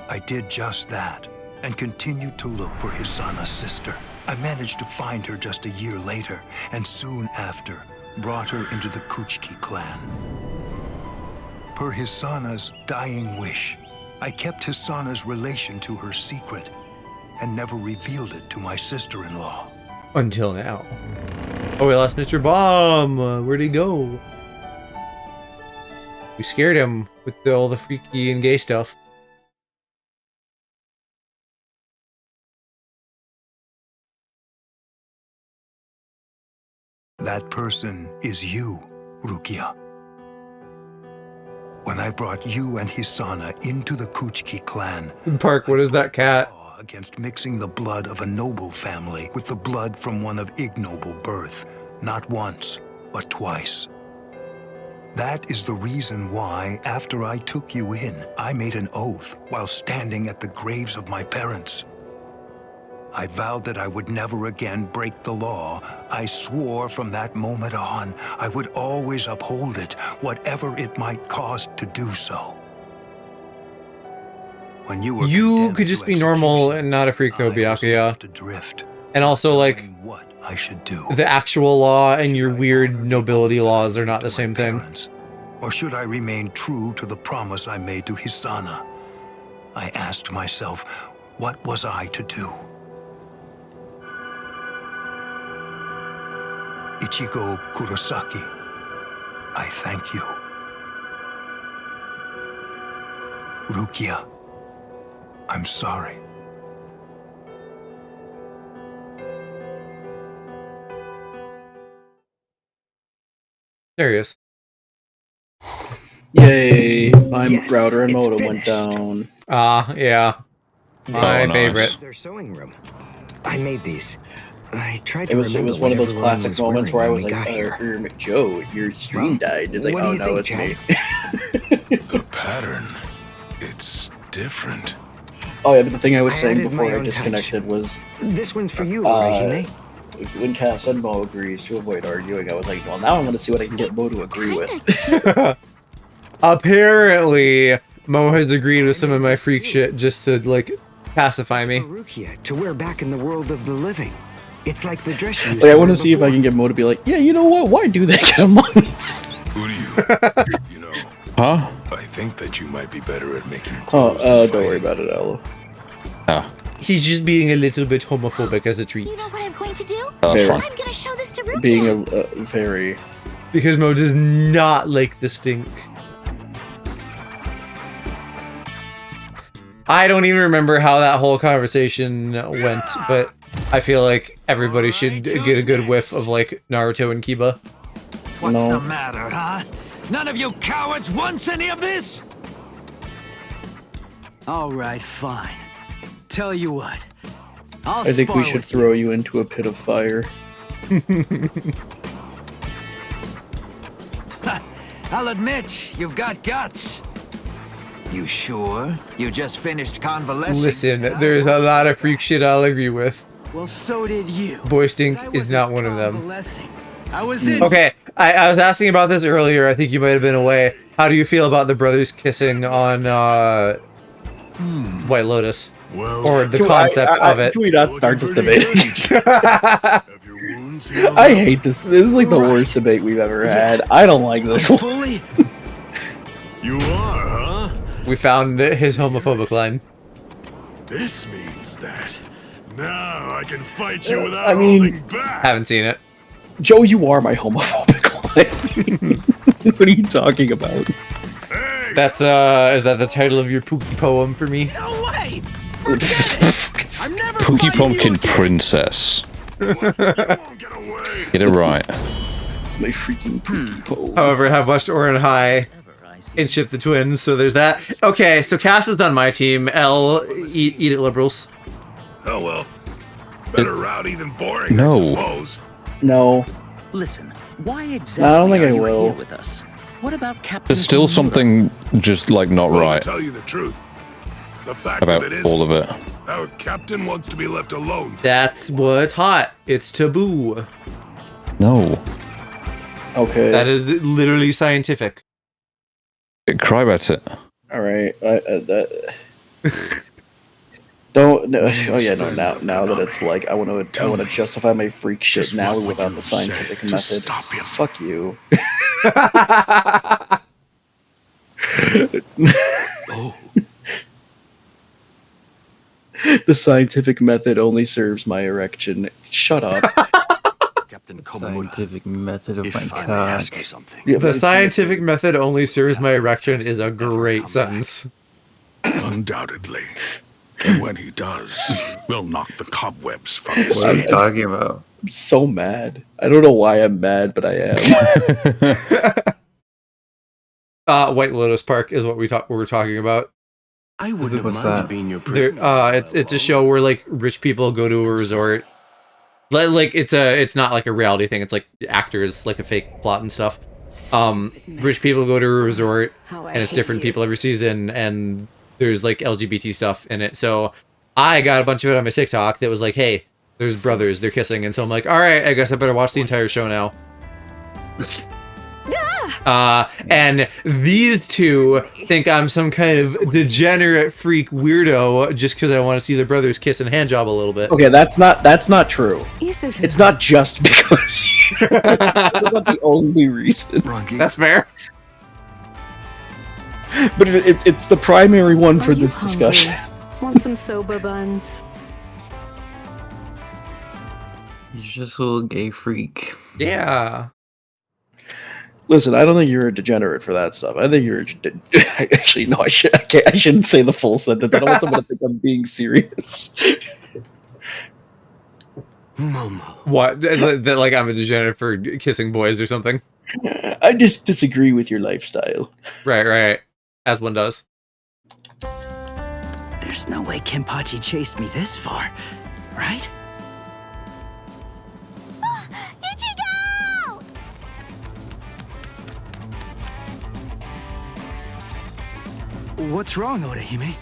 E: I did just that and continued to look for Hisana's sister. I managed to find her just a year later, and soon after, brought her into the Kuchiki clan. Per Hisana's dying wish, I kept Hisana's relation to her secret and never revealed it to my sister-in-law.
A: Until now. Oh, we lost Mr. Bomb. Where'd he go? We scared him with all the freaky and gay stuff.
E: That person is you, Rukia. When I brought you and Hisana into the Kuchiki clan,
A: Park, what is that cat?
E: against mixing the blood of a noble family with the blood from one of ignoble birth, not once, but twice. That is the reason why, after I took you in, I made an oath while standing at the graves of my parents. I vowed that I would never again break the law. I swore from that moment on, I would always uphold it, whatever it might cost to do so. When you were
A: could just be normal and not a freak though, Byakuya. And also, like,
E: what I should do.
A: The actual law and your weird nobility laws are not the same thing.
E: Or should I remain true to the promise I made to Hisana? I asked myself, what was I to do? Ichigo Kuro-suck-me, I thank you. Rukia, I'm sorry.
A: There he is.
B: Yay! My
D: Yes,
B: router and
D: it's
B: modem went
D: finished.
B: down.
A: Yeah. My favorite.
D: Their sewing room. I made these. I tried
B: It
D: to
B: was
D: remember
B: one of
D: what
B: those
D: everyone
B: classic
D: was
B: moments
D: wearing
B: where I was
D: when we
B: like,
D: got here.
B: Joe, your stream died. It's like,
D: what do
B: oh
D: you
B: no,
D: think,
B: it's
D: Jack?
B: me.
G: The pattern, it's different.
B: Oh yeah, but the thing I was
D: I
B: saying
D: added
B: before
D: my
B: I
D: own
B: disconnected was
D: This one's for you, Orihime.
B: when Cass and Mo agrees to avoid arguing, I was like, well, now I'm going to see what I can get Mo to agree with.
A: Apparently, Mo has agreed with some of my freak shit just to, like, pacify me.
D: Rukia to wear back in the world of the living. It's like the dress you used
B: Like, I
D: to
B: want
D: wear
B: to see if I can get Mo to be like, yeah, you know what? Why do they get a month?
G: Who do you? You know,
C: Huh?
G: I think that you might be better at making
B: Oh,
G: clothes.
B: don't worry about it, Aloe.
C: Ah,
A: He's just being a little bit homophobic as a treat.
F: You know what I'm going to do?
C: that's
B: Very.
C: fine.
F: I'm gonna show this to Rukia.
B: Being a very...
A: Because Mo does not like the stink. I don't even remember how that whole conversation went, but I feel like everybody should get a good whiff of like Naruto and Kiba.
K: What's the matter, huh? None of you cowards wants any of this? All right, fine. Tell you what.
B: I think we should throw you into a pit of fire.
K: I'll admit, you've got guts. You sure? You just finished convalescing.
A: Listen, there's a lot of freak shit I'll agree with.
K: Well, so did you.
A: Boy Stink is not one of them.
K: I was in.
A: Okay, I was asking about this earlier. I think you might have been away. How do you feel about the brothers kissing on White Lotus? Or the concept of it?
B: Can we not start this debate? I hate this. This is like the worst debate we've ever had. I don't like this one.
G: You are, huh?
A: We found his homophobic line.
G: This means that now I can fight you without
B: I mean,
G: holding back.
A: Haven't seen it.
B: Joe, you are my homophobic line. What are you talking about?
A: That's is that the title of your Pookie poem for me?
K: No way!
C: Pookie Pumpkin Princess. Get it right.
B: It's my freaking Pookie poem.
A: However, have watched Orin High and Ship the Twins, so there's that. Okay, so Cass is done my team. L, eat it, liberals.
G: Oh well. Better rowdy than boring,
C: No.
G: I suppose.
B: No.
N: Listen, why exactly
B: I don't think
N: are
B: I
N: you
B: will.
N: here with us? What about Captain
C: There's still
N: Kimura?
C: something just like not
G: Well,
C: right
G: to tell you the truth, the fact
C: about
G: of it is,
C: all of it.
G: our captain wants to be left alone.
A: That's what's hot. It's taboo.
C: No.
B: Okay.
A: That is literally scientific.
C: Cry about it.
B: All right. Don't. No, oh yeah. No. Now that it's like I want to justify my freak shit now without the scientific method. Fuck you. The scientific method only serves my erection. Shut up.
J: Scientific method of my
I: If I may
J: cock.
I: ask you something.
B: Yeah,
A: The
B: but-
A: scientific method only serves my erection is a great sentence.
G: Undoubtedly. And when he does, we'll knock the cobwebs from his
J: What are you
G: head.
J: talking about?
B: I'm so mad. I don't know why I'm mad, but I am.
A: White Lotus Park is what we're talking about.
M: I wouldn't have
J: What's
M: minded
J: that?
M: being your
A: There,
M: prisoner.
A: it's a show where like rich people go to a resort. Like it's not like a reality thing. It's like actors, like a fake plot and stuff. Rich people go to a resort, and it's different people every season, and there's like LGBT stuff in it. So I got a bunch of it on my TikTok that was like, hey, there's brothers, they're kissing, and so I'm like, all right, I guess I better watch the entire show now. And these two think I'm some kind of degenerate freak weirdo just because I want to see the brothers kiss and handjob a little bit.
B: Okay, that's not true. It's not just because. That's not the only reason.
A: That's fair.
B: But it's the primary one for this discussion.
O: Want some soba buns?
J: He's just a little gay freak.
A: Yeah.
B: Listen, I don't think you're a degenerate for that stuff. I think you're actually no. I shouldn't say the full sentence. I don't want someone to think I'm being serious.
A: What? That like I'm a degenerate for kissing boys or something?
B: I just disagree with your lifestyle.
A: Right. As one does.
N: There's no way Kenpachi chased me this far, right?
F: Ichigo!
K: What's wrong, Orihime?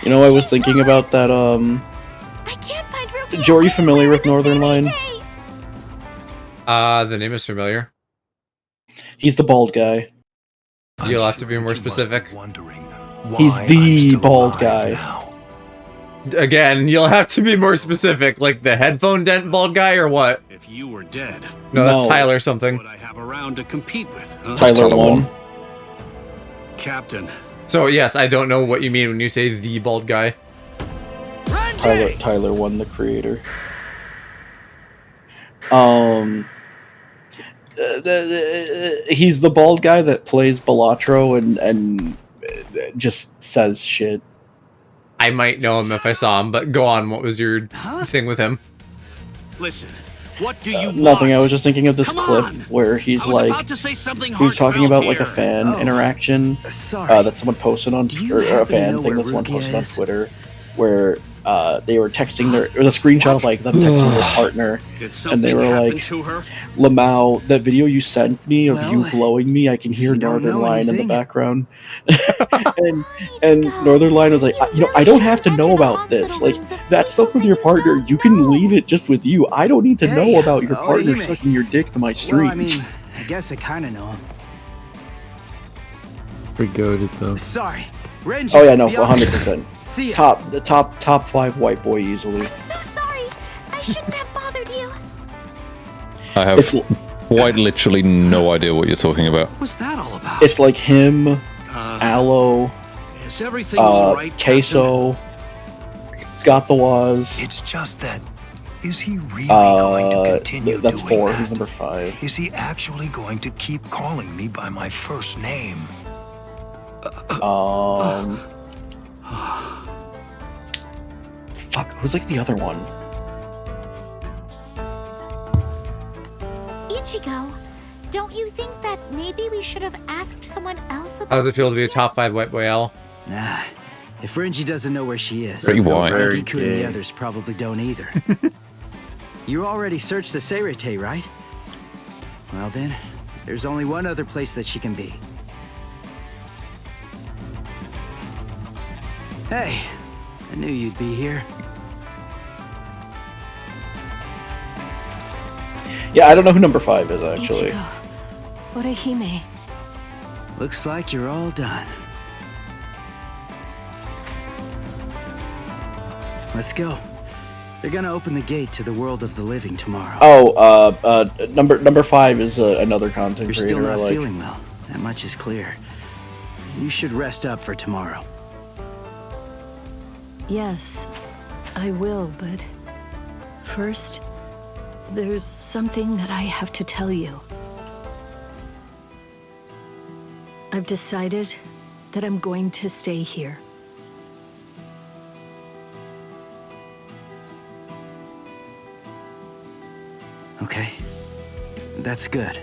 B: You know, I was thinking about that.
F: I can't find Ruki.
B: Joe, are you familiar with Northern Line?
A: The name is familiar.
B: He's the bald guy.
A: You'll have to be more specific.
B: He's the bald guy.
A: Again, you'll have to be more specific. Like the headphone dent bald guy or what?
I: If you were dead,
A: No, that's
B: No.
A: Tyler something.
I: would I have around to compete with? Huh?
B: Tyler one.
I: Captain.
A: So yes, I don't know what you mean when you say the bald guy.
B: Tyler one, the creator. He's the bald guy that plays Balatro and just says shit.
A: I might know him if I saw him, but go on. What was your thing with him?
I: Listen, what do you want?
B: Nothing. I was just thinking of this
I: Come
B: clip
I: on.
B: where he's
I: I was
B: like,
I: about to say something
B: he's talking about like a
I: heartfelt
B: fan interaction that someone posted on, or a fan thing that someone posted on Twitter, where they were texting it was a screenshot of like them texting their partner, and they were like, Lamau, that video you sent me of you blowing me, I can hear Northern Line in the background. and Northern Line was like, I don't have to know about this. Like, that stuff with your partner, you can leave it just with you. I don't need to know about your partner sucking your dick to my streams.
K: Well, I mean, I guess I kind of know him.
J: Pretty goated though.
K: Sorry. Renji,
B: Oh yeah, no, 100%.
K: See ya.
B: Top 5 white boy easily.
F: I'm so sorry. I shouldn't have bothered you.
C: I have quite literally no idea what you're talking about.
I: What's that all about?
B: It's like him, Aloe,
I: Is everything all right,
B: Queso, Scott the Waz.
E: It's just that, is he really going to continue
B: that's
E: doing
B: 4.
E: that?
B: He's number 5.
E: Is he actually going to keep calling me by my first name?
B: Fuck, who's like the other one?
F: Ichigo, don't you think that maybe we should have asked someone else
A: How
F: about
A: does it feel to be a top 5 white boy L?
K: Nah, if Renji doesn't know where she is,
C: Pretty white.
K: Giku and the others probably don't either. You already searched the Seirete, right? Well then, there's only one other place that she can be. Hey, I knew you'd be here.
B: Yeah, I don't know who number 5 is actually.
O: Ichigo. Orihime.
K: Looks like you're all done. Let's go. They're gonna open the gate to the world of the living tomorrow.
B: Oh, number 5 is another content
K: You're
B: creator
K: still
B: I
K: not
B: like.
K: feeling well. That much is clear. You should rest up for tomorrow.
O: Yes, I will, but first, there's something that I have to tell you. I've decided that I'm going to stay here.
K: Okay. That's good.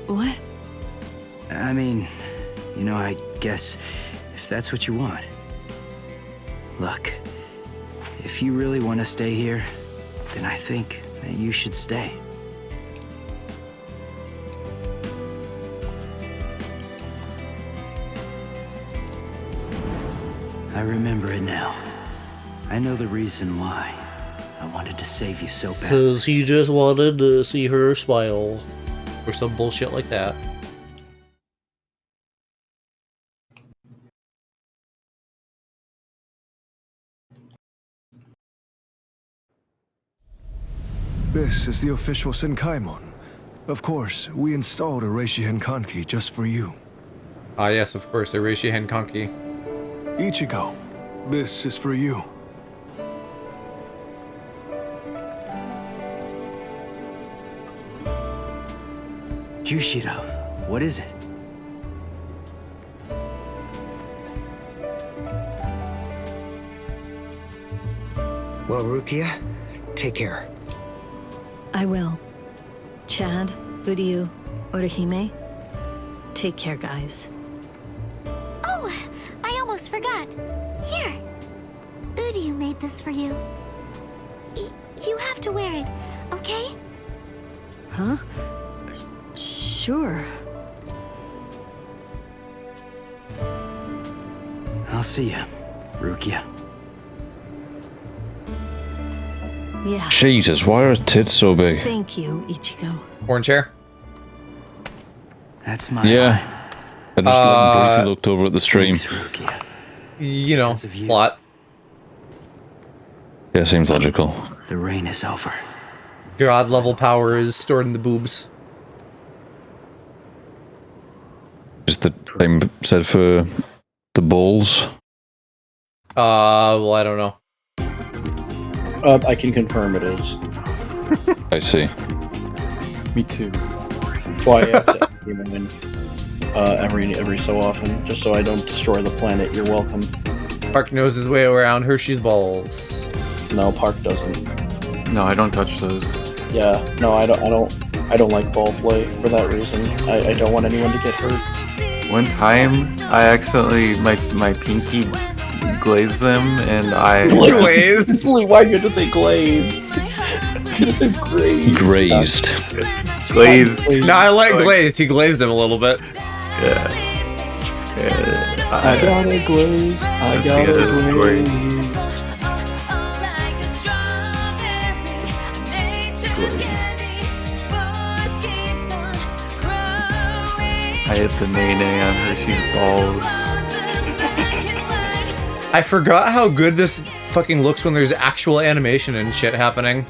O: What?
K: I mean, I guess if that's what you want. Look, if you really want to stay here, then I think that you should stay. I remember it now. I know the reason why. I wanted to save you so bad.
A: Because he just wanted to see her smile. Or some bullshit like that.
P: This is the official Senkaimon. Of course, we installed a Reishi Henkanki just for you.
A: Ah yes, of course, a Reishi Henkanki.
P: Ichigo, this is for you.
K: Jushiro, what is it?
N: Well, Rukia, take care.
O: I will. Chad, Uryu, Orihime, take care, guys.
F: Oh, I almost forgot. Here. Uryu made this for you. You have to wear it, okay?
O: Huh? Sure.
K: I'll see you, Rukia.
O: Yeah.
C: Jesus, why are her tits so big?
O: Thank you, Ichigo.
A: Orange chair?
K: That's my
C: Yeah. I just briefly looked over at the stream.
A: You know, plot.
C: Yeah, seems logical.
K: The rain is over.
A: God level power is stored in the boobs.
C: Is the same said for the balls?
A: Well, I don't know.
B: I can confirm it is.
C: I see.
J: Me too.
B: That's why every so often, just so I don't destroy the planet. You're welcome.
A: Park knows his way around Hershey's balls.
B: No, Park doesn't.
J: No, I don't touch those.
B: Yeah, no, I don't like ball play for that reason. I don't want anyone to get hurt.
J: One time, I accidentally my pinky glazed them, and I
A: glazed.
B: Why are you gonna say glazed? You're gonna say
C: Grazed.
J: Glazed.
A: No, I like glazed. He glazed him a little bit.
J: Yeah.
B: I got a glaze. I got a glaze.
J: I hit the Nene on Hershey's balls.
A: I forgot how good this fucking looks when there's actual animation and shit happening.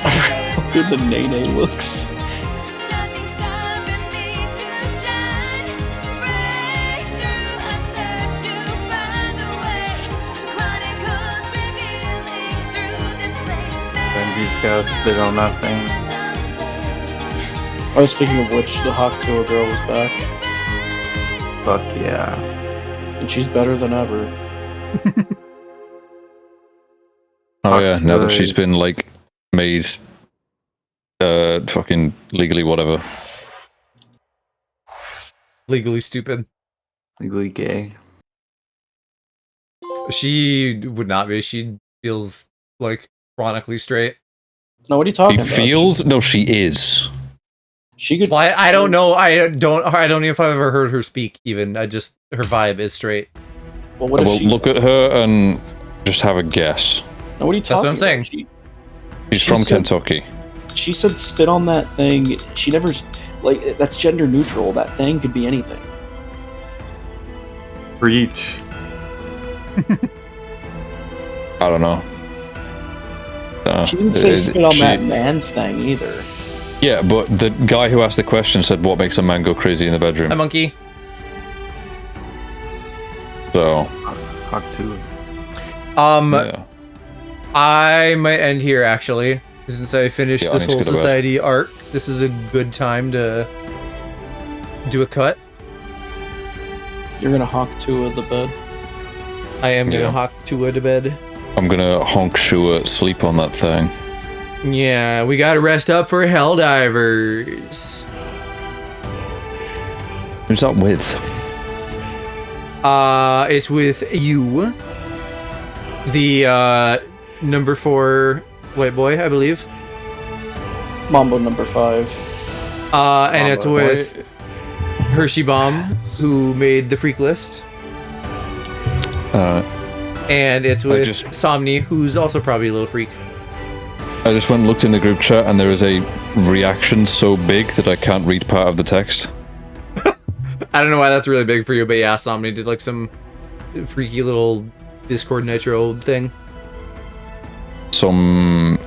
B: How good the Nene looks.
J: Benji's gotta spit on that thing.
B: Oh, speaking of which, the Hakuto girl is back.
J: Fuck yeah.
B: And she's better than ever.
C: Oh yeah, now that she's been like made fucking legally whatever.
A: Legally stupid.
J: Legally gay.
A: She would not be. She feels like chronically straight.
B: No, what are you talking
C: She
B: about?
C: feels? No, she is.
B: She could.
A: Well, I don't know. I don't know if I've ever heard her speak. Even her vibe is straight.
B: Well, what if
C: Well,
B: she?
C: look at her and just have a guess.
B: No, what are you talking
A: That's what I'm
B: about?
A: saying.
C: She's
B: she
C: from
B: said-
C: Kentucky.
B: She said spit on that thing. She never, like, that's gender neutral. That thing could be anything.
J: Breach.
C: I don't know.
B: She didn't say spit on that man's thing either.
C: Yeah, but the guy who asked the question said, "What makes a man go crazy in the bedroom?"
A: Hi, monkey.
C: So.
J: Hawk 2.
C: Yeah.
A: I might end here actually, since I finished
C: Yeah, I
A: this
C: need to
A: whole
C: go to bed.
A: society arc. This is a good time to do a cut.
B: You're gonna hawk two of the bed.
A: I am gonna
C: Yeah.
A: hawk Tua to bed.
C: I'm gonna honk Shua sleep on that thing.
A: Yeah, we gotta rest up for Helldivers.
C: Who's that with?
A: It's with you. The number 4 white boy, I believe.
B: Mambo number 5.
A: And it's with Hershey Bomb, who made the freak list. And it's with Somni, who's also probably a little freak.
C: I just went and looked in the group chat and there is a reaction so big that I can't read part of the text.
A: I don't know why that's really big for you, but yeah, Somni did like some freaky little Discord Nitro thing.
C: Some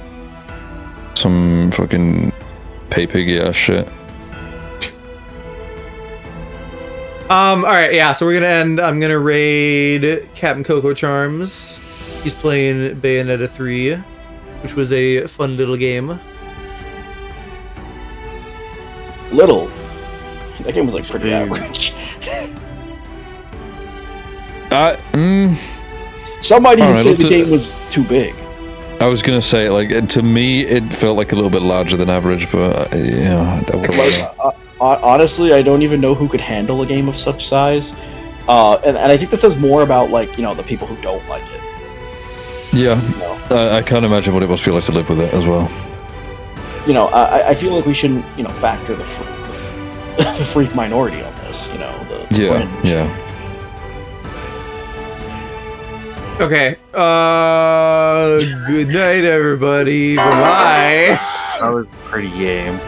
C: fucking pay piggy ass shit.
A: Alright, yeah, so we're gonna end. I'm gonna raid Captain Coco Charms. He's playing Bayonetta 3, which was a fun little game.
B: Little. That game was like pretty average. Some might even say the game was too big.
C: I was gonna say, like, to me, it felt like a little bit larger than average, but yeah, that was.
B: Honestly, I don't even know who could handle a game of such size. And I think that says more about, like, you know, the people who don't like it.
C: Yeah, I can't imagine what it must be like to live with it as well.
B: You know, I feel like we shouldn't, you know, factor the freak minority on this. You know, the fringe.
C: Yeah.
A: Okay. Good night, everybody. Bye-bye.
J: That was a pretty game.